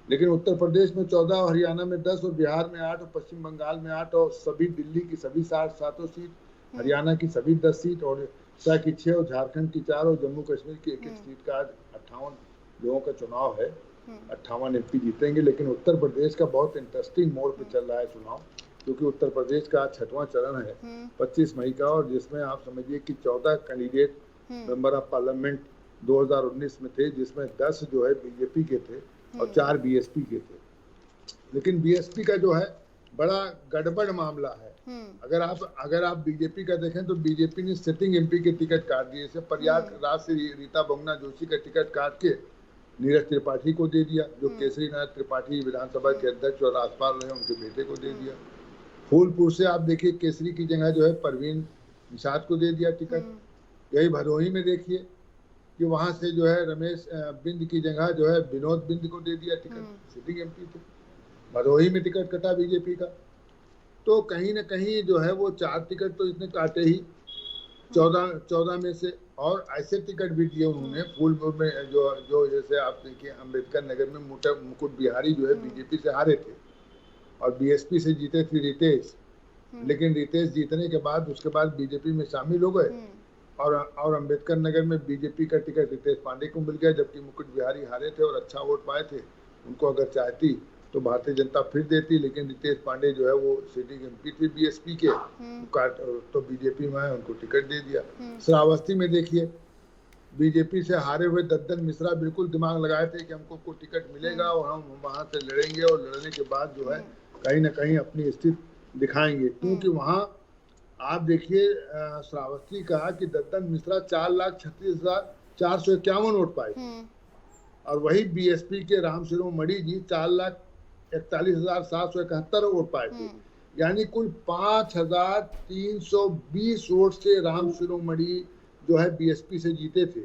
लेकिन उत्तर प्रदेश में 14, हरियाणा में 10, और बिहार में 8, और पश्चिम बंगाल में 8, और सभी दिल्ली की सभी 7 सीट, हरियाणा की सभी 10 सीट, और उड़ीसा की 6, और झारखंड की 4, और जम्मू कश्मीर की 1 सीट का आज 58 लोगों का चुनाव है। 58 एमपी जीतेंगे। लेकिन उत्तर प्रदेश का बहुत इंटरेस्टिंग मोड़ पे चल रहा है चुनाव, क्योंकि उत्तर प्रदेश का 6वां चरण है 25 मई का, और जिसमें आप समझिए कि 14 कैंडिडेट मेंबर ऑफ पार्लियामेंट 2019 में थे, जिसमें 10 जो है बीजेपी के थे और 4 बीएसपी के थे। लेकिन बीएसपी का जो है बड़ा गड़बड़ मामला है। अगर आप बीजेपी का देखें तो बीजेपी ने सिटिंग एमपी के टिकट काट दिए। जैसे प्रयागराज से रीता बहुगुणा जोशी का टिकट काट के नीरज त्रिपाठी को दे दिया, जो केसरी नाथ त्रिपाठी विधानसभा के अध्यक्ष और राज्यपाल रहे, उनके बेटे को दे दिया। फूलपुर से आप देखिए केसरी की जगह जो है परवीन निषाद को दे दिया टिकट। यही भदोही में देखिए कि वहां से जो है रमेश बिंद की जगह जो है विनोद बिंद को दे दिया टिकट, सिटिंग एमपी थे। भदोही में टिकट कटा बीजेपी का। तो कहीं न कहीं जो है वो 4 टिकट तो इतने काटे ही 14 में से, और ऐसे टिकट भी दिए उन्होंने। फूलपुर में जो जैसे आप देखिए अम्बेडकर नगर में मुकुट बिहारी जो है बीजेपी से हारे थे, और बीएसपी से जीते थे रितेश। लेकिन रितेश जीतने के बाद उसके बाद बीजेपी में शामिल हो गए, और अम्बेडकर नगर में बीजेपी का टिकट रितेश पांडे को मिल गया, जबकि मुकुट बिहारी हारे थे और अच्छा वोट पाए थे। उनको अगर चाहती तो भारतीय जनता फिर देती, लेकिन रितेश पांडे जो है वो सिटिंग एमपी थे बीएसपी के, तो बीजेपी में उनको टिकट दे दिया। श्रावस्ती में देखिए बीजेपी से हारे हुए दद्दन मिश्रा बिल्कुल दिमाग लगाए थे कि हमको कोई टिकट मिलेगा और हम वहां से लड़ेंगे और लड़ने के बाद जो है कहीं ना कहीं अपनी स्थिति दिखाएंगे, क्योंकि वहां आप देखिए श्रावस्ती कहा कि दद्दन मिश्रा 4,36,451 वोट पाए और वही बीएसपी के राम शिरोमणि जी 4,41,771 वोट पाए थे। यानी कुल 5,320 वोट से राम शिरोमणि जो है बीएसपी से जीते थे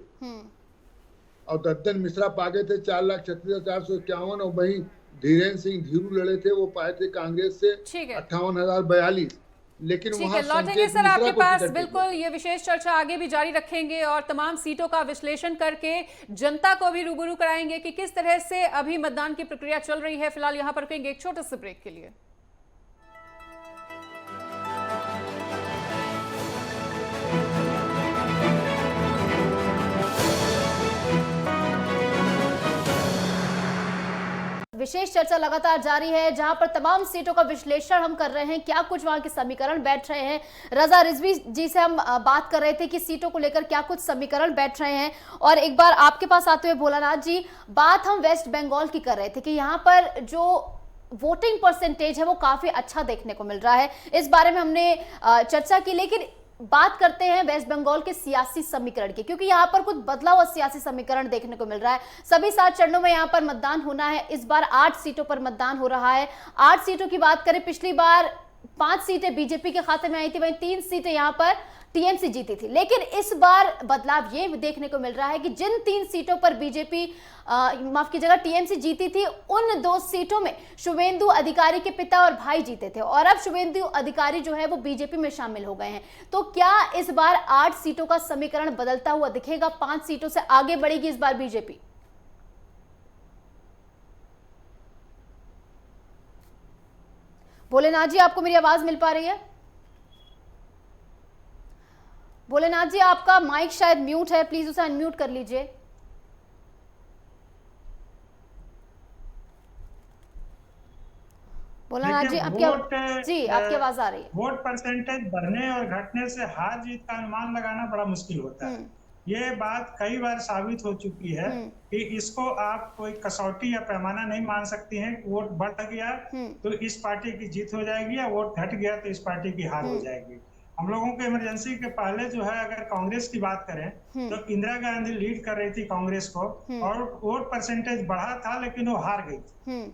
और दद्दन मिश्रा पा गए थे 4,36,451 और वही धीरेन्द्र सिंह धीरू लड़े थे, वो पाए थे कांग्रेस से 58,042। लेकिन ठीक है, लौटेंगे सर आपके पास। बिल्कुल, ये विशेष चर्चा आगे भी जारी रखेंगे और तमाम सीटों का विश्लेषण करके जनता को भी रूबरू कराएंगे कि किस तरह से अभी मतदान की प्रक्रिया चल रही है। फिलहाल यहाँ पर रुकेंगे एक छोटे से ब्रेक के लिए। विशेष चर्चा लगातार जारी है जहां पर तमाम सीटों का विश्लेषण हम कर रहे हैं, क्या कुछ वहां के समीकरण बैठ रहे हैं। रजा रिजवी जी से हम बात कर रहे थे कि सीटों को लेकर क्या कुछ समीकरण बैठ रहे हैं। और एक बार आपके पास आते हुए भोलानाथ जी, बात हम वेस्ट बंगाल की कर रहे थे कि यहाँ पर जो वोटिंग परसेंटेज है वो काफी अच्छा देखने को मिल रहा है। इस बारे में हमने चर्चा की, लेकिन बात करते हैं वेस्ट बंगाल के सियासी समीकरण की, क्योंकि यहाँ पर कुछ बदला हुआ सियासी समीकरण देखने को मिल रहा है। सभी 7 चरणों में यहाँ पर मतदान होना है। इस बार 8 सीटों पर मतदान हो रहा है। 8 सीटों की बात करें, पिछली बार 5 सीटें बीजेपी के खाते में आई थी, वहीं 3 सीटें यहाँ पर टीएमसी जीती थी। लेकिन इस बार बदलाव ये देखने को मिल रहा है कि जिन 3 सीटों पर बीजेपी माफ कीजिएगा टीएमसी जीती थी, उन 2 सीटों में शुभेंदु अधिकारी के पिता और भाई जीते थे और अब शुभेंदु अधिकारी जो है वो बीजेपी में शामिल हो गए हैं। तो क्या इस बार 8 सीटों का समीकरण बदलता हुआ दिखेगा? 5 सीटों से आगे बढ़ेगी इस बार बीजेपी? भोलेनाथ जी, आपको मेरी आवाज मिल पा रही है? भोलेनाथ जी, आपका माइक शायद म्यूट है, प्लीज उसे अनम्यूट कर लीजिए। भोलेनाथ जी, आपकी आवाज आ रही है। वोट परसेंटेज बढ़ने और घटने से हार जीत का अनुमान लगाना बड़ा मुश्किल होता है। ये बात कई बार साबित हो चुकी है कि इसको आप कोई कसौटी या पैमाना नहीं मान सकती हैं। वोट बढ़ गया तो इस पार्टी की जीत हो जाएगी या वोट घट गया तो इस पार्टी की हार हो जाएगी। हम लोगों को इमरजेंसी के पहले जो है, अगर कांग्रेस की बात करें तो इंदिरा गांधी लीड कर रही थी कांग्रेस को और वोट परसेंटेज बढ़ा था, लेकिन वो हार गई थी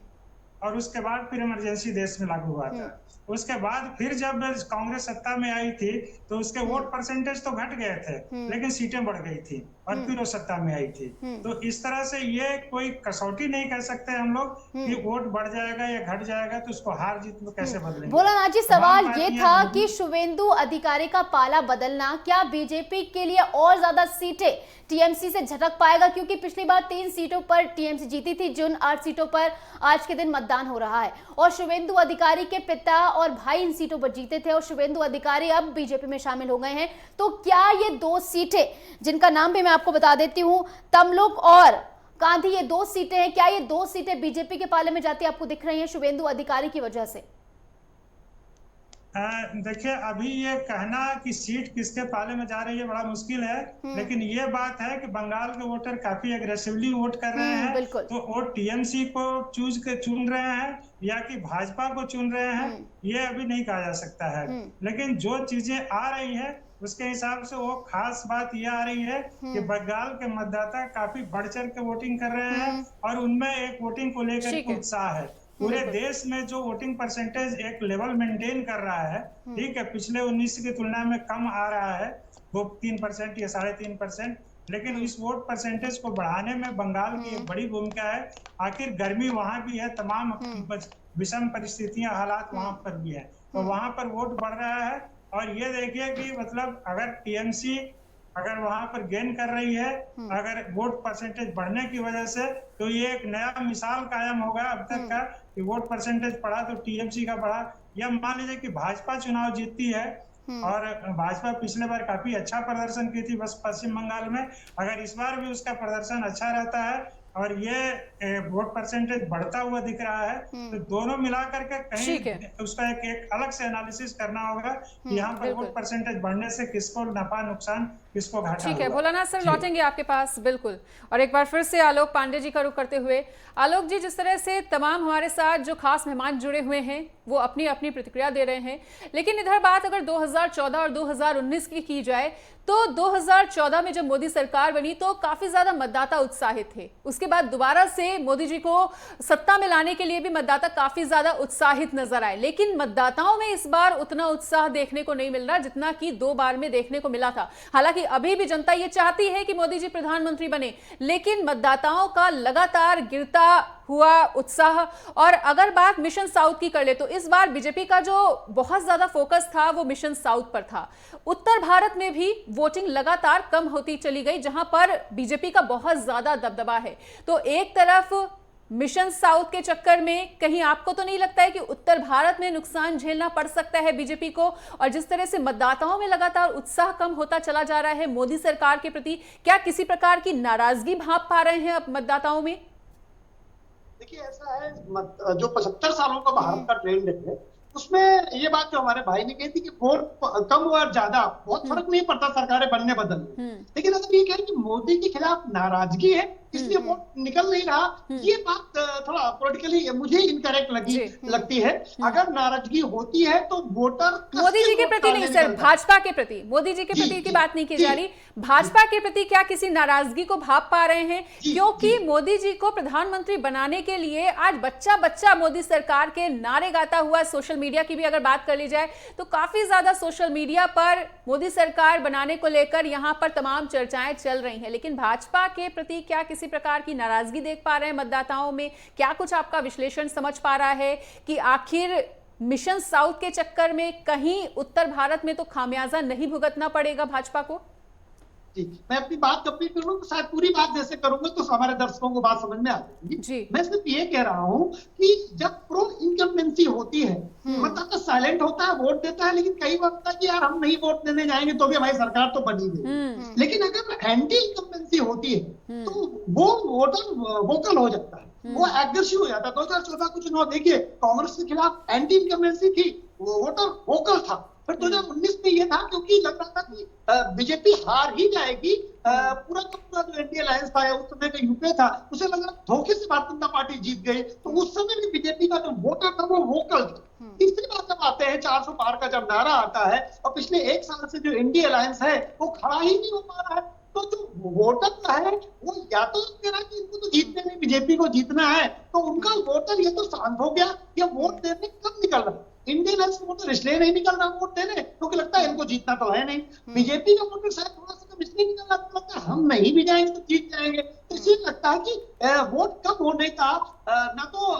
और उसके बाद फिर इमरजेंसी देश में लागू हुआ था। उसके बाद फिर जब कांग्रेस सत्ता में आई थी तो उसके वोट परसेंटेज तो घट गए थे, लेकिन सीटें बढ़ गई थी और फिर वो सत्ता में आई थी। तो इस तरह से ये कोई कसौटी नहीं कह सकते हम लोग कि वोट बढ़ जाएगा या घट जाएगा तो उसको हार जीत में कैसे बदलेंगे। भोलानाथ जी, सवाल ये था कि शुभेंदु अधिकारी का पाला बदलना क्या बीजेपी के लिए और ज्यादा सीटें टीएमसी से झटक पाएगा? क्योंकि पिछली बार 3 सीटों पर टीएमसी जीती थी, जिन 8 सीटों पर आज के दिन मतदान हो रहा है और शुभेंदु अधिकारी के पिता और भाई इन सीटों पर जीते थे और शुभेंदु अधिकारी अब बीजेपी में शामिल हो गए हैं। तो क्या ये 2 सीटें, जिनका नाम भी मैं आपको बता देती हूं, तमलुक और कांधी, ये 2 सीटें हैं, क्या ये 2 सीटें बीजेपी के पाले में जाती आपको दिख रही हैं शुभेंदु अधिकारी की वजह से? देखिए, अभी ये कहना कि सीट किसके पाले में जा रही है बड़ा मुश्किल है, लेकिन ये बात है कि बंगाल के वोटर काफी एग्रेसिवली वोट कर रहे हैं। तो वोट टीएमसी को चुन रहे हैं या कि भाजपा को चुन रहे हैं, ये अभी नहीं कहा जा सकता है। लेकिन जो चीजें आ रही है उसके हिसाब से वो खास बात ये आ रही है कि बंगाल के मतदाता काफी बढ़ चढ़ के वोटिंग कर रहे हैं और उनमें एक वोटिंग को लेकर उत्साह है। पूरे देश में जो वोटिंग परसेंटेज एक लेवल मेंटेन कर रहा है, ठीक है, पिछले 19 की तुलना में कम आ रहा है, वो 3% या 3.5%, लेकिन इस वोट परसेंटेज को बढ़ाने में बंगाल की एक बड़ी भूमिका है। आखिर गर्मी वहां भी है, तमाम विषम परिस्थितियां, हालात वहां पर भी है, तो वहां पर वोट बढ़ रहा है। और ये देखिए कि मतलब अगर टीएमसी अगर वहां पर गेन कर रही है, अगर वोट परसेंटेज बढ़ने की वजह से, तो ये एक नया मिसाल कायम होगा अब तक का कि वोट परसेंटेज बढ़ा तो टीएमसी का बढ़ा। या मान लीजिए कि भाजपा चुनाव जीतती है और भाजपा पिछले बार काफी अच्छा प्रदर्शन की थी बस पश्चिम बंगाल में, अगर इस बार भी उसका प्रदर्शन अच्छा रहता है और ये वोट परसेंटेज बढ़ता हुआ दिख रहा है, तो दोनों मिला करके कहीं उसका एक अलग से एनालिसिस करना होगा कि यहाँ पर वोट परसेंटेज बढ़ने से किसको नफा नुकसान किसको घाटा ठीक है, हुआ। भोलानाथ सर जी। लौटेंगे आपके पास, बिल्कुल। और एक बार फिर से आलोक पांडे जी का रुख करते हुए, आलोक जी, जिस तरह से तमाम हमारे साथ जो खास मेहमान जुड़े हुए हैं वो अपनी अपनी प्रतिक्रिया दे रहे हैं, लेकिन इधर बात अगर 2014 और 2019 की जाए तो 2014 में जब मोदी सरकार बनी तो काफी ज्यादा मतदाता उत्साहित थे। उसके बाद दोबारा से मोदी जी को सत्ता में लाने के लिए भी मतदाता काफी ज्यादा उत्साहित नजर आए, लेकिन मतदाताओं में इस बार उतना उत्साह देखने को नहीं मिल रहा जितना कि 2 बार में देखने को मिला था। हालांकि अभी भी जनता ये चाहती है कि मोदी जी प्रधानमंत्री बने, लेकिन मतदाताओं का लगातार गिरता हुआ उत्साह। और अगर बात मिशन साउथ की कर ले तो इस बार बीजेपी का जो बहुत ज्यादा फोकस था वो मिशन साउथ पर था। उत्तर भारत में भी वोटिंग लगातार कम होती चली गई, जहां पर बीजेपी का बहुत ज्यादा दबदबा है। तो एक तरफ मिशन साउथ के चक्कर में कहीं आपको तो नहीं लगता है कि उत्तर भारत में नुकसान झेलना पड़ सकता है बीजेपी को? और जिस तरह से मतदाताओं में लगातार उत्साह कम होता चला जा रहा है मोदी सरकार के प्रति, क्या किसी प्रकार की नाराजगी भांप पा रहे हैं अब मतदाताओं में? देखिए ऐसा है, जो 75 सालों का भारत का ट्रेंड है उसमें ये बात जो हमारे भाई ने कही थी कि वोट कम और ज्यादा बहुत फर्क नहीं पड़ता सरकारें बनने बदलने, लेकिन अगर ये कहें कि मोदी के खिलाफ नाराजगी है इसलिए वोट निकल नहीं रहा, ये बात थोड़ा पॉलिटिकली मुझे इनकरेक्ट लगती है। अगर नाराजगी होती है तो वोटर मोदी जी के प्रति नहीं सर, भाजपा के प्रति, मोदी जी के प्रति की बात नहीं की जा रही, भाजपा के प्रति क्या किसी नाराजगी को भाप पा रहे हैं? क्योंकि मोदी जी को प्रधानमंत्री बनाने के लिए आज बच्चा बच्चा मोदी सरकार के नारे गाता हुआ, सोशल मीडिया की भी अगर बात कर ली जाए तो काफी ज्यादा सोशल मीडिया पर मोदी सरकार बनाने को लेकर यहां पर तमाम चर्चाएं चल रही हैं, लेकिन भाजपा के प्रति क्या किसी प्रकार की नाराजगी देख पा रहे हैं मतदाताओं में? क्या कुछ आपका विश्लेषण समझ पा रहा है कि आखिर मिशन साउथ के चक्कर में कहीं उत्तर भारत में तो खामियाजा नहीं भुगतना पड़ेगा भाजपा को? जी, मैं अपनी बात कंप्लीट करूं तो शायद पूरी बात जैसे करूंगा तो हमारे दर्शकों को बात समझ में आ जाएगी। मैं सिर्फ ये कह रहा हूं कि जब प्रो इनकम्बेंसी होती है मतदाता साइलेंट होता है, वोट देता है, लेकिन कई बार होता है कि यार हम नहीं वोट देने जाएंगे तो भी हमारी सरकार तो बनी गई। लेकिन अगर एंटी इनकम्बेंसी होती है तो वो वोटर वोकल हो जाता है, वो एग्रेसिव हो जाता है। 2014 को चुनाव देखिए, कांग्रेस के खिलाफ एंटी इनकम्बेंसी थी, वोटर वोकल था। फिर 2019 में ये था क्योंकि लग रहा था कि बीजेपी हार ही जाएगी, पूरा का पूरा जो एनडीए अलायंस था उस समय का यूपीए था, उसे लग रहा धोखे से भारतीय जनता पार्टी जीत गई, तो उस समय भी बीजेपी का जो वोटर था वो वोकल था। तीसरी बात जब आते हैं 400 पार का जब नारा आता है और पिछले 1 साल से जो एनडीए अलायंस है वो खड़ा ही नहीं हो पा रहा है, तो जो वोटर है वो या तो कह रहा है कि इनको तो जीतने नहीं, बीजेपी को जीतना है, तो उनका वोटर ये तो शांत हो गया, ये वोट देने कब निकल रहा है। इंडियन वोटर इसलिए नहीं निकल रहा वोट देने क्योंकि लगता है इनको जीतना तो है नहीं। बीजेपी का वोटर शायद थोड़ा सा कम इसलिए निकल रहा है, लगता है हम नहीं भी जाएंगे तो जीत जाएंगे, तो इसलिए लगता है कि वोट कम होने का ना तो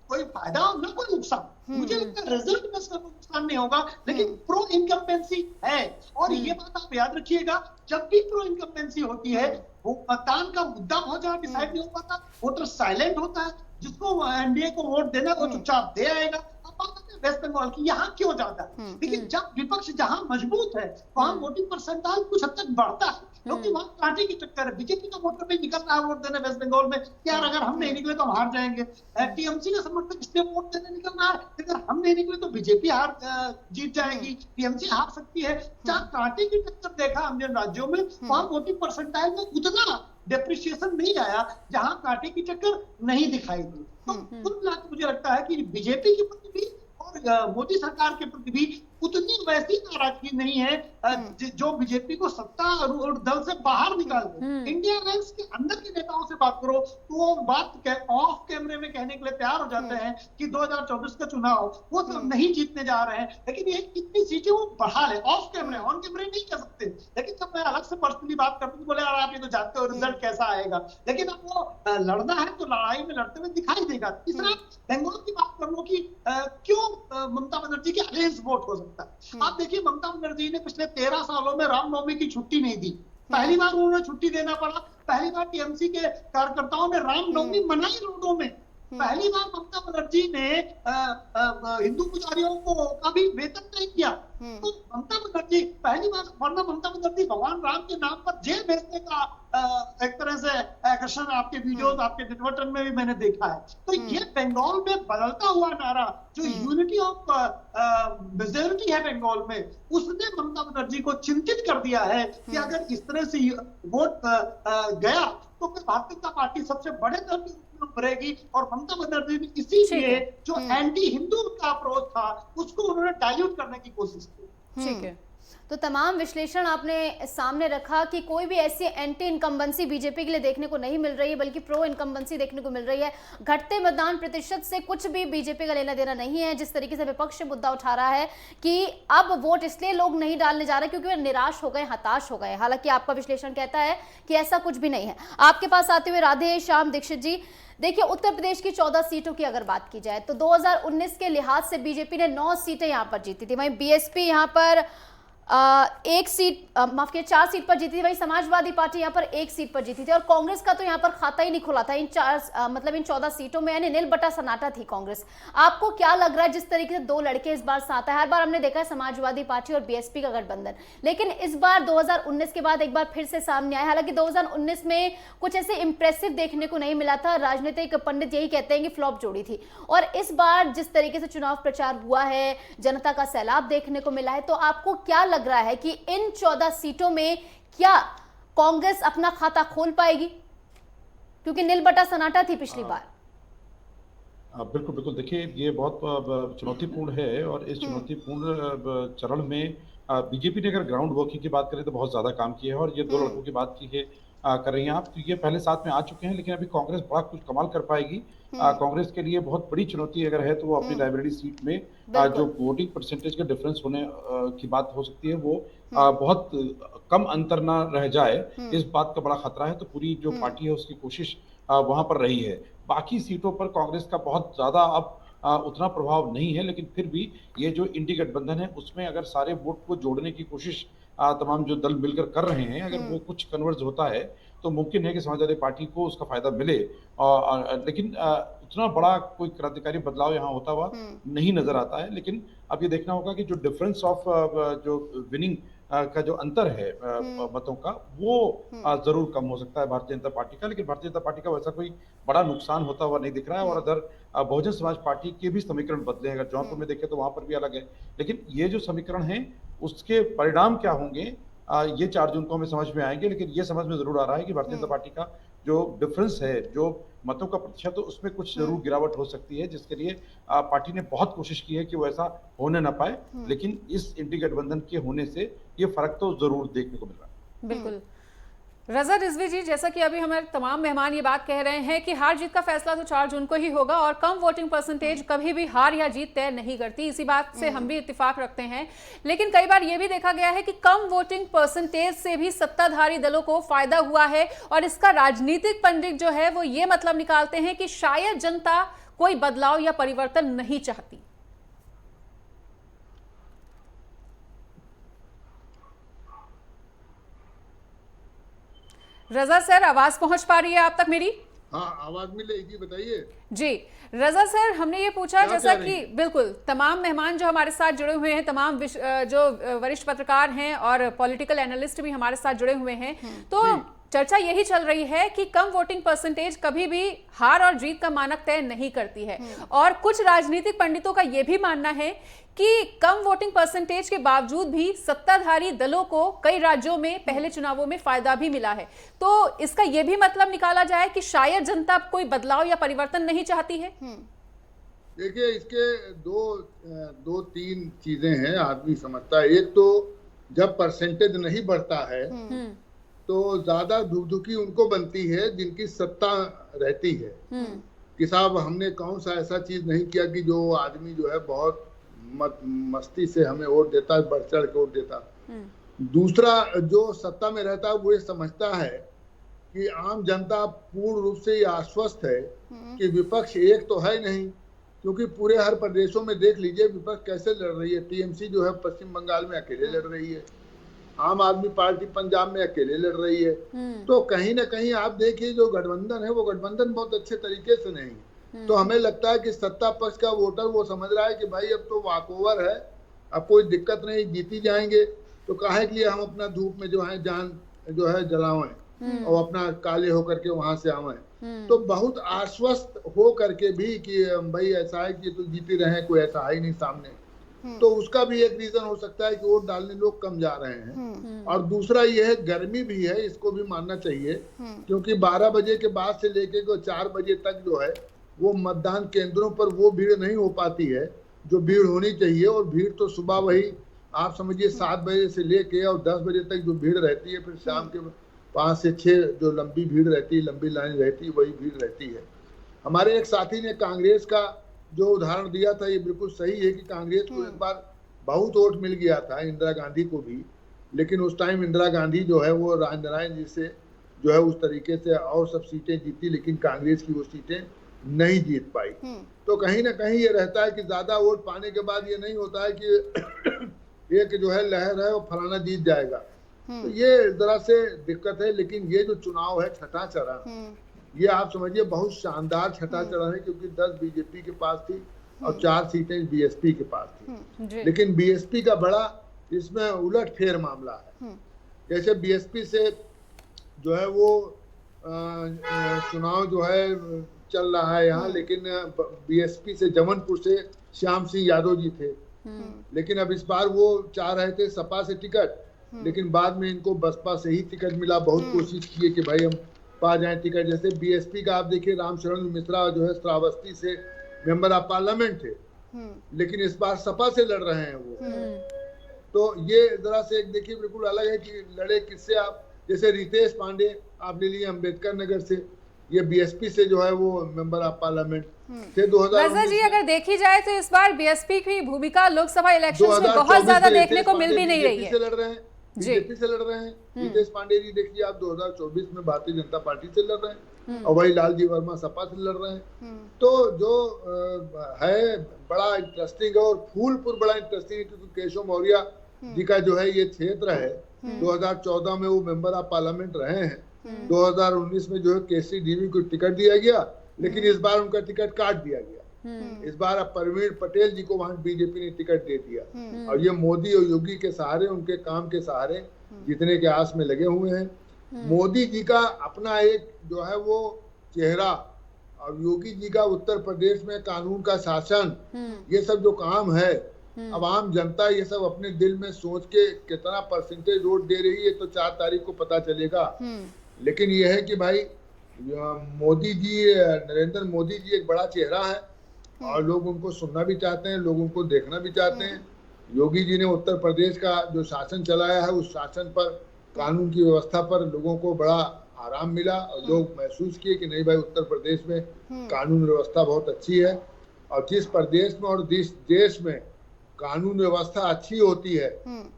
कोई फायदा ना कोई नुकसान। मुझे लगता है रिजल्ट में इसका नुकसान नहीं होगा, लेकिन प्रो इनकम्बेंसी है। और ये बात आप याद रखिएगा, जब भी प्रो इनकम्बेंसी होती है वो मतदान का मुद्दा बहुत ज्यादा डिसाइड नहीं हो पाता, वोटर साइलेंट होता है, जिसको एनडीए को वोट देना वो चुपचाप दे आएगा। अब बात करते हैं वेस्ट बंगाल की, यहाँ क्यों जाता है? लेकिन जब विपक्ष जहां मजबूत है वहां वोटिंग परसेंटाइल कुछ हद तक बढ़ता है, क्योंकि वहां कांटे की टक्कर है। बीजेपी का वोटर भी निकल रहा है वोट देने वेस्ट बंगाल में, यार अगर हम नहीं निकले तो हम हार जाएंगे। टीएमसी का समर्थक इसलिए वोट देने निकल रहा है, अगर हम नहीं निकले तो बीजेपी जीत जाएगी, टीएमसी हार सकती है। जहां कांटे की टक्कर देखा हमने राज्यों में, वहां वोटिंग परसेंटाइल में उतना डेप्रिसिएशन नहीं आया जहां कांटे की टक्कर नहीं दिखाई दी। तो कुल मिलाकर मुझे लगता है कि बीजेपी के प्रति भी और मोदी सरकार के प्रति भी उतनी वैसी नाराजगी नहीं है जो बीजेपी को सत्ता और दल से बाहर निकाल दे। इंडिया अलायंस के अंदर के नेताओं से बात करो तो वो बात ऑफ कैमरे में कहने के लिए तैयार हो जाते हैं कि 2024 का चुनाव वो तो नहीं जीतने जा रहे हैं, लेकिन ये कितनी सीटें वो बढ़ा ले ऑफ कैमरे, ऑन कैमरे नहीं कह सकते। लेकिन जब मैं अलग से पर्सनली बात करता हूँ बोले यार आप ये तो जानते हो रिजल्ट कैसा आएगा, लेकिन अब वो लड़ना है तो लड़ाई में लड़ते हुए दिखाई देगा। तीसरा बंगाल की बात कर लो कि क्यों ममता बनर्जी के अगेंस्ट वोट हो सकता है। आप देखिए ममता बनर्जी ने पिछले 13 सालों में रामनवमी की छुट्टी नहीं दी, पहली बार उन्होंने छुट्टी देना पड़ा। पहली बार टीएमसी के कार्यकर्ताओं ने रामनवमी मनाई रोडों में, पहली बार ममता बनर्जी ने हिंदू पुजारियों को का भी वेतन नहीं किया। तो ममता बनर्जी पहली बार, वरना ममता बनर्जी भगवान राम के नाम पर जेल भेजने का एक तरह से आकर्षण आपके वीडियोस, आपके ट्विटर में भी मैंने देखा है। तो ये बंगाल में बदलता हुआ नारा जो यूनिटी ऑफ मेजॉरिटी है बंगाल में, उसने ममता बनर्जी को चिंतित कर दिया है कि अगर इस तरह से वोट गया तो फिर भारतीय जनता पार्टी सबसे बड़े दल के रूप में उभरेगी। और ममता बनर्जी ने इसीलिए जो एंटी हिंदू का अप्रोच था उसको उन्होंने डाइल्यूट करने की कोशिश की। ठीक है, तो तमाम विश्लेषण आपने सामने रखा कि कोई भी ऐसी एंटी इनकम्बेंसी बीजेपी के लिए देखने को नहीं मिल रही है, बल्कि प्रो इनकम्बेंसी देखने को मिल रही है। घटते मतदान प्रतिशत से कुछ भी बीजेपी का लेना देना नहीं है। जिस तरीके से विपक्ष मुद्दा उठा रहा है कि अब वोट इसलिए लोग नहीं डालने जा रहे क्योंकि वे निराश हो गए, हताश हो गए, हालांकि आपका विश्लेषण कहता है कि ऐसा कुछ भी नहीं है। आपके पास आते हुए राधे श्याम दीक्षित जी, देखिए उत्तर प्रदेश की 14 सीटों की अगर बात की जाए तो 2019 के लिहाज से बीजेपी ने 9 सीटें यहां पर जीती थी, वहीं बीएसपी यहां पर 1 सीट, माफ किया 4 सीट पर जीती थी, वही समाजवादी पार्टी यहाँ पर 1 सीट पर जीती थी। और कांग्रेस का तो यहाँ पर खाता ही नहीं खुला था इन 14 सीटों में, यानी नील बटा सन्नाटा थी कांग्रेस। आपको क्या लग रहा है जिस तरीके से 2 लड़के इस बार साथ है? हर बार हमने देखा है समाजवादी पार्टी और बीएसपी का गठबंधन, लेकिन इस बार 2019 के बाद एक बार फिर से सामने आया। हालांकि 2019 में कुछ ऐसे इंप्रेसिव देखने को नहीं मिला था, राजनीतिक पंडित यही कहते हैं कि फ्लॉप जोड़ी थी। और इस बार जिस तरीके से चुनाव प्रचार हुआ है, जनता का सैलाब देखने को मिला है, तो आपको क्या लग रहा है कि इन 14 सीटों में क्या कांग्रेस अपना खाता खोल पाएगी? क्योंकि नील बटा सन्नाटा थी पिछली बार। बिल्कुल बिल्कुल, देखिए ये बहुत चुनौतीपूर्ण है और इस चुनौतीपूर्ण चरण में बीजेपी ने अगर ग्राउंड वर्किंग की बात करें तो बहुत ज्यादा काम किया है। और ये 2 लड़कों की बात की है कर रही हैं आप, तो ये पहले साथ में आ चुके हैं, लेकिन अभी कांग्रेस बड़ा कुछ कमाल कर पाएगी। कांग्रेस के लिए बहुत बड़ी चुनौती अगर है तो वो अपनी लाइब्रेरी सीट में जो वोटिंग परसेंटेज का डिफरेंस होने की बात हो सकती है, वो बहुत कम अंतर ना रह जाए, इस बात का बड़ा खतरा है। तो पूरी जो पार्टी है उसकी कोशिश वहां पर रही है। बाकी सीटों पर कांग्रेस का बहुत ज्यादा अब उतना प्रभाव नहीं है, लेकिन फिर भी ये जो इंडी गठबंधन है उसमें अगर सारे वोट को जोड़ने की कोशिश तमाम जो दल मिलकर कर रहे हैं, अगर वो कुछ कन्वर्ज होता है तो मुमकिन है कि समाजवादी पार्टी को उसका फायदा मिले। लेकिन उतना बड़ा कोई क्रांतिकारी बदलाव यहाँ होता हुआ नहीं नजर आता है। लेकिन अब ये देखना होगा कि जो डिफरेंस ऑफ जो विनिंग का जो अंतर है मतों का, वो जरूर कम हो सकता है भारतीय जनता पार्टी का। लेकिन भारतीय जनता पार्टी का वैसा कोई बड़ा नुकसान होता हुआ नहीं दिख रहा है। और अदर बहुजन समाज पार्टी के भी समीकरण बदले हैं, अगर जौनपुर में देखें तो वहां पर भी अलग है। लेकिन ये जो समीकरण है उसके परिणाम क्या होंगे ये 4 जून को हमें समझ में आएंगे। लेकिन ये समझ में जरूर आ रहा है कि भारतीय जनता पार्टी का जो डिफरेंस है, जो मतों का प्रतिशत, तो उसमें कुछ जरूर गिरावट हो सकती है, जिसके लिए पार्टी ने बहुत कोशिश की है कि वो ऐसा होने ना पाए। लेकिन इस इंडी गठबंधन के होने से ये फर्क तो जरूर देखने को मिल रहा है। बिल्कुल। रजा रिजवी जी, जैसा कि अभी हमारे तमाम मेहमान ये बात कह रहे हैं कि हार जीत का फैसला तो 4 जून को ही होगा और कम वोटिंग परसेंटेज कभी भी हार या जीत तय नहीं करती, इसी बात से हम भी इत्तेफाक रखते हैं। लेकिन कई बार ये भी देखा गया है कि कम वोटिंग परसेंटेज से भी सत्ताधारी दलों को फायदा हुआ है और इसका राजनीतिक पंडित जो है वो ये मतलब निकालते हैं कि शायद जनता कोई बदलाव या परिवर्तन नहीं चाहती। रजा सर, आवाज पहुंच पा रही है आप तक मेरी? हाँ, आवाज मिलेगी, बताइए जी। रजा सर, हमने ये पूछा जैसा कि बिल्कुल तमाम मेहमान जो हमारे साथ जुड़े हुए हैं, तमाम जो वरिष्ठ पत्रकार हैं और पॉलिटिकल एनालिस्ट भी हमारे साथ जुड़े हुए हैं, तो चर्चा यही चल रही है कि कम वोटिंग परसेंटेज कभी भी हार और जीत का मानक तय नहीं करती है। और कुछ राजनीतिक पंडितों का यह भी मानना है कि कम वोटिंग परसेंटेज के बावजूद भी सत्ताधारी दलों को कई राज्यों में पहले चुनावों में फायदा भी मिला है। तो इसका यह भी मतलब निकाला जाए कि शायद जनता कोई बदलाव या परिवर्तन नहीं चाहती है। देखिए, इसके दो तीन चीजें हैं आदमी समझता है। एक तो जब परसेंटेज नहीं बढ़ता है तो ज्यादा धुकधुकी उनको बनती है जिनकी सत्ता रहती है कि साहब हमने कौन सा ऐसा चीज नहीं किया कि जो आदमी जो है बहुत मस्ती से हमें वोट देता है, बढ़ चढ़ के वोट देता। दूसरा, जो सत्ता में रहता है वो ये समझता है कि आम जनता पूर्ण रूप से ये आश्वस्त है कि विपक्ष एक तो है नहीं, क्योंकि पूरे हर प्रदेशों में देख लीजिए विपक्ष कैसे लड़ रही है। टीएमसी जो है पश्चिम बंगाल में अकेले लड़ रही है, आम आदमी पार्टी पंजाब में अकेले लड़ रही है। तो कहीं ना कहीं आप देखिए जो गठबंधन है वो गठबंधन बहुत अच्छे तरीके से नहीं, तो हमें लगता है कि सत्ता पक्ष का वोटर वो समझ रहा है कि भाई अब तो वॉकओवर है, अब कोई दिक्कत नहीं, जीती जाएंगे, तो काहे के लिए हम अपना धूप में जो है जान जो है जलावें और अपना काले होकर के वहां से आवें। तो बहुत आश्वस्त हो करके भी कि भाई ऐसा है कि तो जीते रहे, कोई ऐसा है ही नहीं सामने, तो उसका भी एक रीजन हो सकता है कि वोट डालने लोग कम जा रहे हैं। और दूसरा ये है गर्मी भी है, इसको भी मानना चाहिए, क्योंकि 12 बजे के बाद से लेके 4 बजे तक जो है वो मतदान केंद्रों पर वो भीड़ नहीं हो पाती है जो भीड़ होनी चाहिए। और भीड़ तो सुबह वही आप समझिए 7 बजे से लेके और 10 बजे तक जो भीड़ रहती है, फिर शाम के 5 से 6 जो लंबी भीड़ रहती है, लंबी लाइन रहती है, वही भीड़ रहती है। हमारे एक साथी ने कांग्रेस का जो उदाहरण दिया था, ये बिल्कुल सही है कि कांग्रेस को एक बार बहुत वोट मिल गया था, इंदिरा गांधी को भी, लेकिन उस टाइम इंदिरा गांधी जो है वो राजनारायण जी से जो है उस तरीके से और सब सीटें जीती, लेकिन कांग्रेस की वो सीटें नहीं जीत पाई। तो कहीं ना कहीं ये रहता है कि ज्यादा वोट पाने के बाद ये नहीं होता है कि एक जो है लहर है और फलाना जीत जाएगा, तो ये जरा से दिक्कत है। लेकिन ये जो चुनाव है छठा चरण, ये आप समझिए बहुत शानदार छठा चरण है, क्योंकि 10 बीजेपी के पास थी और 4 सीटें बीएसपी के पास थी। लेकिन बीएसपी का बड़ा इसमें उलट फेर मामला है। जैसे बीएसपी से जो है वो चुनाव जो है चल रहा है यहाँ, लेकिन बीएसपी से जमनपुर से श्याम सिंह यादव जी थे, लेकिन अब इस बार वो चाह रहे थे सपा से टिकट, लेकिन बाद में इनको बसपा से ही टिकट मिला। बहुत कोशिश की कि भाई हम पा जाए टिकट। जैसे बीएसपी का आप देखिए रामशरण मिश्रा जो है श्रावस्ती से मेंबर ऑफ पार्लियामेंट थे, लेकिन इस बार सपा से लड़ रहे हैं वो। तो ये जरा से एक देखिए बिल्कुल अलग है कि लड़े किससे आप। जैसे रितेश पांडे आप ले लिए अम्बेडकर नगर से, ये बीएसपी से जो है वो मेंबर ऑफ पार्लियामेंट थे 2000 जी। अगर देखी जाए तो इस बार बीएसपी की भूमिका लोकसभा इलेक्शंस में बहुत ज्यादा देखने को मिल भी नहीं रही है। लड़ रहे हैं, बीजेपी से लड़ रहे हैं। रितेश पांडे जी देखिए आप 2024 में भारतीय जनता पार्टी से लड़ रहे हैं, और वही लालजी वर्मा सपा से लड़ रहे हैं। तो जो है बड़ा इंटरेस्टिंग है, और फूलपुर बड़ा इंटरेस्टिंग है, क्योंकि केशव मौर्य जी का जो है ये क्षेत्र है। 2014 में वो मेंबर ऑफ पार्लियामेंट रहे हैं, 2019 में जो है केसी डीवी को टिकट दिया गया, लेकिन इस बार उनका टिकट काट दिया गया। इस बार अब प्रवीण पटेल जी को वहां बीजेपी ने टिकट दे दिया, और ये मोदी और योगी के सहारे, उनके काम के सहारे जीतने के आस में लगे हुए हैं। मोदी जी का अपना एक जो है वो चेहरा, और योगी जी का उत्तर प्रदेश में कानून का शासन, ये सब जो काम है, अब आम जनता ये सब अपने दिल में सोच के कितना परसेंटेज वोट दे रही है तो 4 तारीख को पता चलेगा। लेकिन यह है कि भाई मोदी जी, नरेंद्र मोदी जी एक बड़ा चेहरा है, और लोग उनको सुनना भी चाहते हैं, लोग उनको देखना भी चाहते हैं। योगी जी ने उत्तर प्रदेश का जो शासन चलाया है, उस शासन पर, कानून की व्यवस्था पर लोगों को बड़ा आराम मिला, और लोग महसूस किए कि नहीं भाई उत्तर प्रदेश में कानून व्यवस्था बहुत अच्छी है। और जिस प्रदेश में और जिस देश में कानून व्यवस्था अच्छी होती है,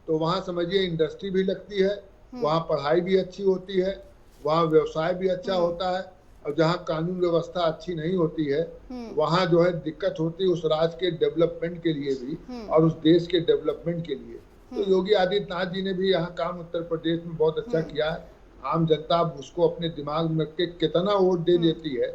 तो वहाँ समझिए इंडस्ट्री भी लगती है, वहाँ पढ़ाई भी अच्छी होती है, वहाँ व्यवसाय भी अच्छा होता है। और जहाँ कानून व्यवस्था अच्छी नहीं होती है, वहाँ जो है दिक्कत होती है उस राज्य के डेवलपमेंट के लिए भी और उस देश के डेवलपमेंट के लिए। तो योगी आदित्यनाथ जी ने भी यहाँ काम उत्तर प्रदेश में बहुत अच्छा किया है। आम जनता उसको अपने दिमाग में के कितना वोट दे देती है,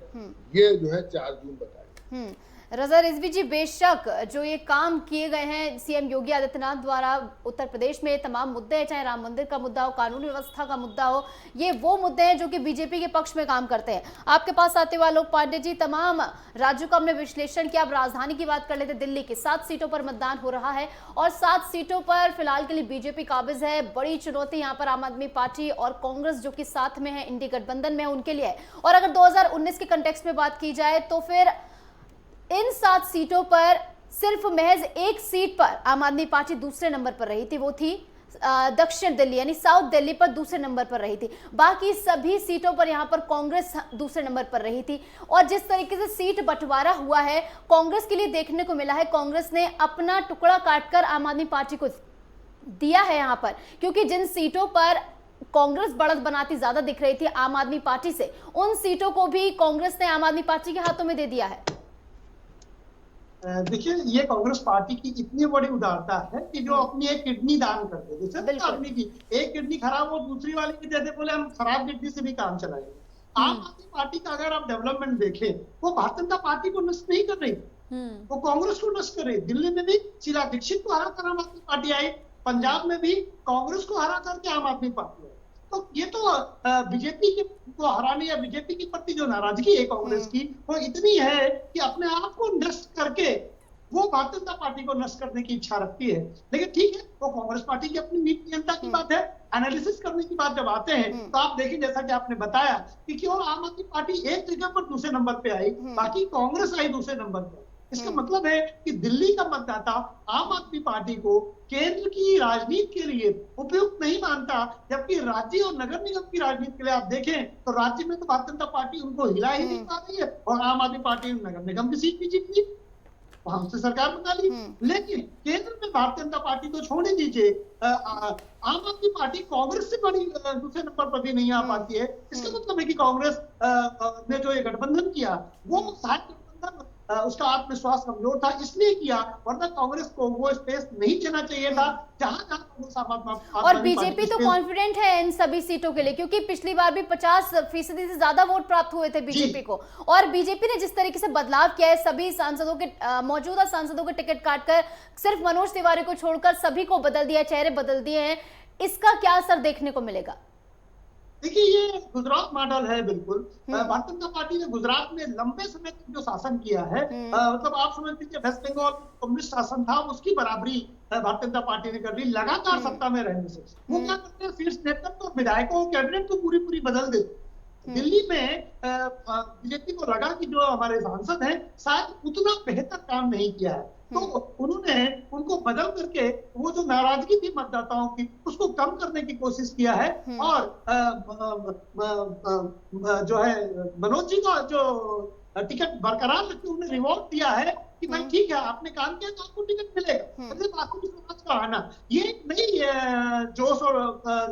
ये जो है 4 जून बताएगी। रजा रिजवी जी, बेशक जो ये काम किए गए हैं सीएम योगी आदित्यनाथ द्वारा उत्तर प्रदेश में, तमाम मुद्दे हैं, चाहे राम मंदिर का मुद्दा हो, कानून व्यवस्था का मुद्दा हो, ये वो मुद्दे हैं जो कि बीजेपी के पक्ष में काम करते हैं। आपके पास आते हुए आलोक पांडे जी, तमाम राज्यों का हमने विश्लेषण किया। अब राजधानी की बात कर लेते, दिल्ली की 7 सीटों पर मतदान हो रहा है, और 7 सीटों पर फिलहाल के लिए बीजेपी काबिज है। बड़ी चुनौती यहाँ पर आम आदमी पार्टी और कांग्रेस जो कि साथ में है, इंडी गठबंधन में है, उनके लिए है। और अगर 2019 के कंटेक्स्ट में बात की जाए तो फिर इन 7 सीटों पर सिर्फ महज एक सीट पर आम आदमी पार्टी दूसरे नंबर पर रही थी, वो थी दक्षिण दिल्ली यानी साउथ दिल्ली पर दूसरे नंबर पर रही थी। बाकी सभी सीटों पर यहाँ पर कांग्रेस दूसरे नंबर पर रही थी। और जिस तरीके से सीट बंटवारा हुआ है, कांग्रेस के लिए देखने को मिला है, कांग्रेस ने अपना टुकड़ा काटकर आम आदमी पार्टी को दिया है यहाँ पर, क्योंकि जिन सीटों पर कांग्रेस बढ़त बनाती ज्यादा दिख रही थी आम आदमी पार्टी से, उन सीटों को भी कांग्रेस ने आम आदमी पार्टी के हाथों में दे दिया है। देखिए, ये कांग्रेस पार्टी की इतनी बड़ी उदारता है कि जो अपनी एक किडनी दान कर दे। जैसे आदमी की एक किडनी खराब हो, दूसरी वाली की दे दे, बोले हम खराब किडनी से भी काम चलाएंगे। आम आदमी पार्टी का अगर आप डेवलपमेंट देखें, वो भारतीय जनता पार्टी को नष्ट नहीं कर रही, वो कांग्रेस को नष्ट कर रही। दिल्ली में भी शीला दीक्षित को हरा कर आम आदमी पार्टी आई, पंजाब में भी कांग्रेस को हरा करके आम आदमी पार्टी आई। तो ये तो बीजेपी को हराने या बीजेपी के प्रति जो नाराजगी है कांग्रेस की, वो इतनी है कि अपने आप को नष्ट करके वो भारतीय जनता पार्टी को नष्ट करने की इच्छा रखती है। लेकिन ठीक है, वो कांग्रेस पार्टी की अपनी नीति नियंत्रण की बात है। एनालिसिस करने की बात जब आते हैं तो आप देखिए, जैसा कि आपने बताया कि केवल आम आदमी पार्टी एक जगह पर दूसरे नंबर पे आई, बाकी कांग्रेस आई दूसरे नंबर पर। इसका मतलब है कि दिल्ली का मतदाता आम आदमी पार्टी को केंद्र की राजनीति के लिए उपयुक्त नहीं मानता, जबकि राज्य और नगर निगम की राजनीति के लिए आप देखें तो राज्य में तो भारतीय जनता पार्टी उनको हिला ही नहीं पा रही है, और आम आदमी पार्टी नगर निगम की सीट भी जीत ली, हमसे सरकार बना ली। लेकिन केंद्र में भारतीय जनता पार्टी तो छोड़ दीजिए, आम आदमी पार्टी कांग्रेस से बड़ी दूसरे नंबर पर भी नहीं आ पाती है। इसका मतलब है कि कांग्रेस ने जो ये गठबंधन किया, वो शायद गठबंधन उसका आत्मविश्वास कमजोर था इसलिए किया, वरना कांग्रेस को वो स्पेस नहीं देना चाहिए था जहां और बीजेपी तो कॉन्फिडेंट है इन सभी सीटों के लिए, क्योंकि पिछली बार भी 50% से ज्यादा वोट प्राप्त हुए थे बीजेपी को। और बीजेपी ने जिस तरीके से बदलाव किया है, सभी सांसदों के मौजूदा सांसदों के टिकट काटकर सिर्फ मनोज तिवारी को छोड़कर सभी को बदल दिया, चेहरे बदल दिए हैं, इसका क्या असर देखने को मिलेगा? देखिए, ये गुजरात मॉडल है बिल्कुल। भारतीय जनता पार्टी ने गुजरात में लंबे समय तक जो शासन किया है, मतलब आप समझ लीजिए वेस्ट बंगाल कम्युनिस्ट शासन था, उसकी बराबरी भारतीय जनता पार्टी ने कर ली लगातार सत्ता में रहने से। वो क्या करते हैं, शीर्ष नेतृत्व और विधायकों कैबिनेट को पूरी बदल देते। दिल्ली में बीजेपी को लगा कि जो हमारे सांसद हैं शायद उतना बेहतर काम नहीं किया है, तो उन्होंने उनको बदल करके वो जो नाराजगी थी मतदाताओं की, उसको कम करने की कोशिश किया है। और जो है मनोज जी का जो टिकट बरकरार रखते उन्हें रिवॉर्ड दिया है कि भाई ठीक है, आपने काम किया तो आपको टिकट मिलेगा। आपको समाज का आना ये नई जोश और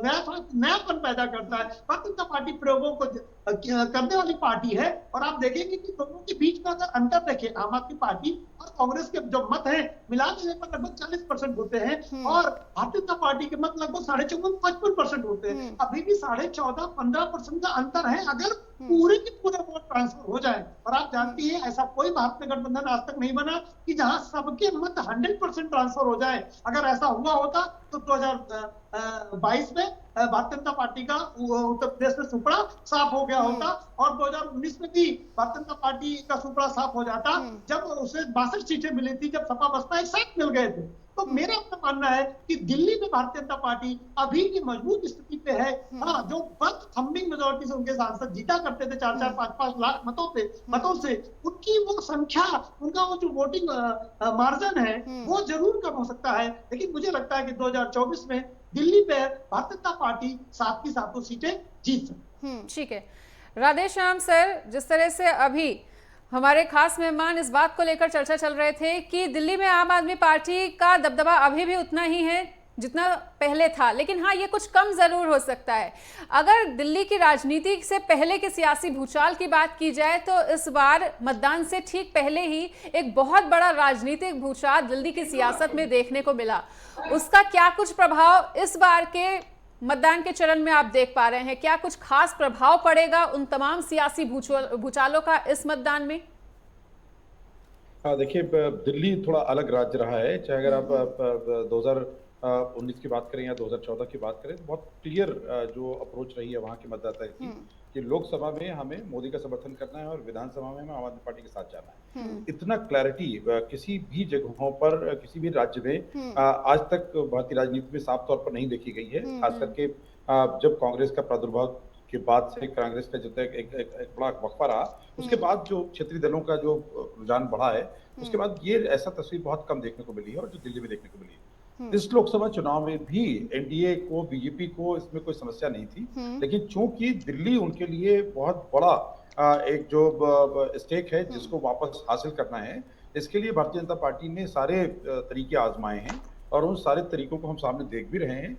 नयापन पैदा करता है। भारतीय जनता पार्टी प्रयोगों को करने वाली पार्टी है, और आप देखेंगे कि दोनों के बीच में अगर अंतर देखें, आम आदमी पार्टी और कांग्रेस के जो मत हैं मिला देने पर लगभग 40% होते हैं, और भारतीय जनता पार्टी के मत लगभग 54-55% होते हैं। अभी भी 14.5-15% का अंतर है अगर पूरे के पूरे वोट ट्रांसफर हो जाए। और आप जानती है, ऐसा कोई भारत में गठबंधन आज तक नहीं बना कि जहां सबके मत 100% ट्रांसफर हो जाए। अगर ऐसा हुआ होता तो 2022 में भारतीय जनता पार्टी का उत्तर प्रदेश में सुपड़ा साफ हो गया होता, और 2019 में भी भारतीय जनता पार्टी का सुपड़ा साफ हो जाता, जब उसे 62 सीटें मिली थी, जब सपा बसपा एक साथ मिल गए थे। तो मेरा अपना मानना है कि दिल्ली में भारतीय जनता पार्टी अभी की मजबूत स्थिति पे है। हाँ, जो बर्थ थम्बिंग मेजोरिटी से उनके सांसद जीता करते थे 4-4, 5-5 लाख मतों से उनकी वो संख्या, उनका वो जो वोटिंग मार्जिन है वो जरूर कम हो सकता है। लेकिन मुझे लगता है कि 2024 में दिल्ली पे भारतीय जनता पार्टी 7 की 7 सीटें जीत सकती। ठीक है, राधेश्याम सर, जिस तरह से अभी हमारे खास मेहमान इस बात को लेकर चर्चा चल रहे थे कि दिल्ली में आम आदमी पार्टी का दबदबा अभी भी उतना ही है जितना पहले था, लेकिन हाँ, ये कुछ कम जरूर हो सकता है। अगर दिल्ली की राजनीति से पहले के सियासी भूचाल की बात की जाए तो इस बार मतदान से ठीक पहले ही एक बहुत बड़ा राजनीतिक भूचाल दिल्ली की सियासत में देखने को मिला। उसका क्या कुछ प्रभाव इस बार के मतदान के चरण में आप देख पा रहे हैं? क्या कुछ खास प्रभाव पड़ेगा उन तमाम सियासी भूचालों का इस मतदान में? देखिए, दिल्ली थोड़ा अलग राज्य रहा है, चाहे अगर आप 2019 की बात करें या 2014 की बात करें, तो बहुत क्लियर जो अप्रोच रही है वहाँ के मतदाता की कि लोकसभा में हमें मोदी का समर्थन करना है और विधानसभा में हमें आम आदमी पार्टी के साथ जाना है। इतना क्लैरिटी किसी भी जगहों पर, किसी भी राज्य में आज तक भारतीय राजनीति में साफ तौर पर नहीं देखी गई है। खास करके जब कांग्रेस का प्रादुर्भाव के बाद से, कांग्रेस का जब तक एक बड़ा वक्फा रहा, उसके बाद जो क्षेत्रीय दलों का जो रुझान बढ़ा है, उसके बाद ये ऐसा तस्वीर बहुत कम देखने को मिली है, और जो दिल्ली में देखने को मिली है। इस लोकसभा चुनाव में भी एनडीए को, बीजेपी को इसमें कोई समस्या नहीं थी, लेकिन चूंकि दिल्ली उनके लिए बहुत बड़ा एक जो स्टेक है जिसको वापस हासिल करना है, इसके लिए भारतीय जनता पार्टी ने सारे तरीके आजमाए हैं, और उन सारे तरीकों को हम सामने देख भी रहे हैं।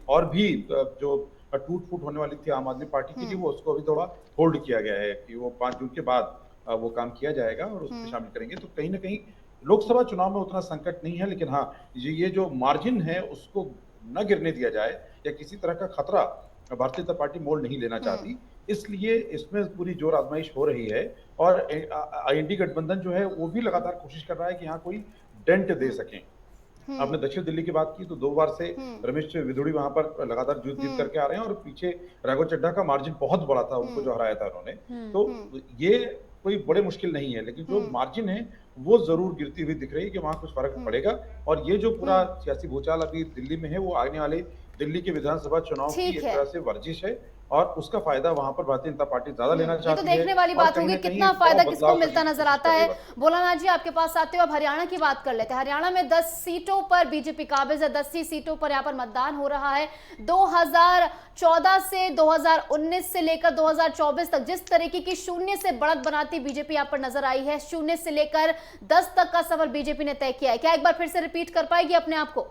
और भी जो टूट फूट होने वाली थी आम आदमी पार्टी के लिए, वो उसको अभी थोड़ा होल्ड किया गया है कि वो 5 जून के बाद वो काम किया जाएगा और उसमें शामिल करेंगे। तो कहीं ना कहीं लोकसभा चुनाव में उतना संकट नहीं है, लेकिन हाँ, ये जो मार्जिन है उसको न गिरने दिया जाए, या किसी तरह का खतरा भारतीय जनता पार्टी मोल नहीं लेना चाहती, इसलिए इसमें पूरी जोर आजमाइश हो रही है और इंडी गठबंधन जो है वो भी लगातार कोशिश कर रहा है कि यहाँ कोई डेंट दे सकें। आपने दक्षिण दिल्ली की बात की तो 2 बार से रमेश विधुड़ी वहां पर लगातार जीत करके आ रहे हैं और पीछे राघव चड्ढा का मार्जिन बहुत बड़ा था, उनको जो हराया था उन्होंने। तो ये कोई बड़े मुश्किल नहीं है, लेकिन जो मार्जिन है वो जरूर गिरती हुई दिख रही है कि वहां कुछ फर्क पड़ेगा। और ये जो पूरा सियासी भूचाल अभी दिल्ली में है वो आने वाले दिल्ली के विधानसभा चुनाव की एक तरह से वर्जिश है और उसका फायदा वहां पर भारतीय जनता पार्टी ज्यादा लेना चाहती है। ये तो देखने वाली बात होगी कितना फायदा किसको मिलता नजर आता है। भोलानाथ जी आपके पास आते हुए अब हरियाणा की बात कर लेते हैं। हरियाणा में 10 सीटों पर बीजेपी काबिज है, 10 सीटों पर यहाँ पर मतदान हो रहा है। 2014 से 2019 से लेकर 2024 तक जिस तरीके की शून्य से बढ़त बनाती बीजेपी यहाँ पर नजर आई है, शून्य से लेकर 10 तक का सफर बीजेपी ने तय किया है। क्या एक बार फिर से रिपीट कर पाएगी अपने आप को?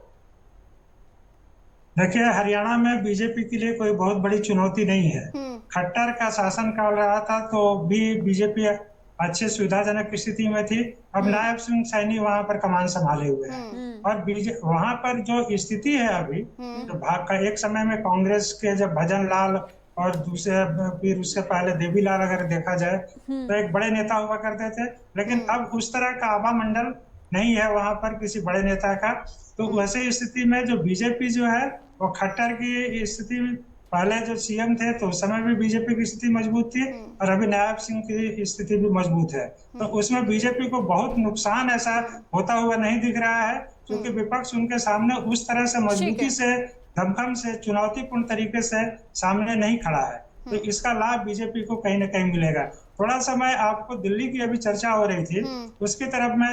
देखिए, हरियाणा में बीजेपी के लिए कोई बहुत बड़ी चुनौती नहीं है। खट्टर का शासन कर रहा था तो भी बीजेपी अच्छे सुविधाजनक स्थिति में थी। अब नायब सिंह सैनी वहां पर कमान संभाले हुए हैं और वहां पर जो स्थिति है अभी, तो भाग एक समय में कांग्रेस के जब भजन लाल और दूसरे फिर उससे पहले देवीलाल अगर देखा जाए तो एक बड़े नेता हुआ करते थे, लेकिन अब उस तरह का आभा मंडल नहीं है वहां पर किसी बड़े नेता का। तो वैसे स्थिति में जो बीजेपी जो है वो खट्टर की स्थिति में पहले जो सीएम थे तो उस समय भी बीजेपी की स्थिति मजबूत थी और अभी नायब सिंह की स्थिति भी मजबूत है। तो उसमें बीजेपी को बहुत नुकसान ऐसा होता हुआ नहीं दिख रहा है, क्योंकि विपक्ष उनके सामने उस तरह से मजबूती से दमखम से चुनौतीपूर्ण तरीके से सामने नहीं खड़ा है। तो इसका लाभ बीजेपी को कहीं ना कहीं मिलेगा। थोड़ा सा मैं आपको दिल्ली की अभी चर्चा हो रही थी उसकी तरफ मैं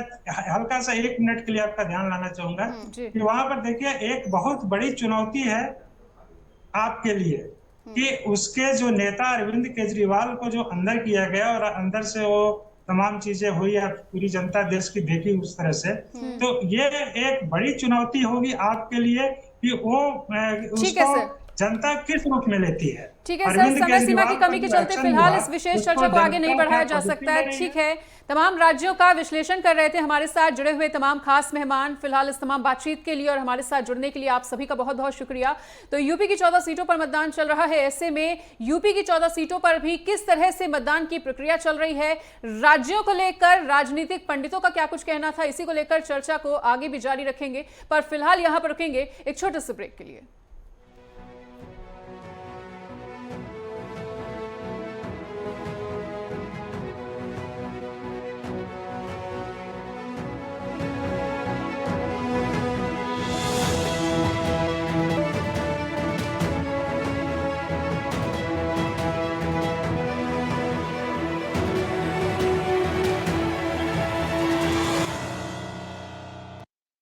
हल्का सा 1 मिनट के लिए आपका ध्यान लाना चाहूंगा कि वहां पर देखिए एक बहुत बड़ी चुनौती है आपके लिए कि उसके जो नेता अरविंद केजरीवाल को जो अंदर किया गया और अंदर से वो तमाम चीजें हुई है, पूरी जनता देश की देखी उस तरह से, तो ये एक बड़ी चुनौती होगी आपके लिए कि वो उसको जनता किस रूप में लेती है। ठीक है सर, समय सीमा की कमी के चलते फिलहाल इस विशेष चर्चा को आगे नहीं बढ़ाया जा सकता है। ठीक है, तमाम राज्यों का विश्लेषण कर रहे थे हमारे साथ जुड़े हुए तमाम खास मेहमान। फिलहाल इस तमाम बातचीत के लिए और हमारे साथ जुड़ने के लिए आप सभी का बहुत बहुत शुक्रिया। तो यूपी की 14 सीटों पर मतदान चल रहा है, ऐसे में यूपी की 14 सीटों पर भी किस तरह से मतदान की प्रक्रिया चल रही है, राज्यों को लेकर राजनीतिक पंडितों का क्या कुछ कहना था, इसी को लेकर चर्चा को आगे भी जारी रखेंगे। पर फिलहाल यहाँ पर रुकेंगे एक छोटे से ब्रेक के लिए।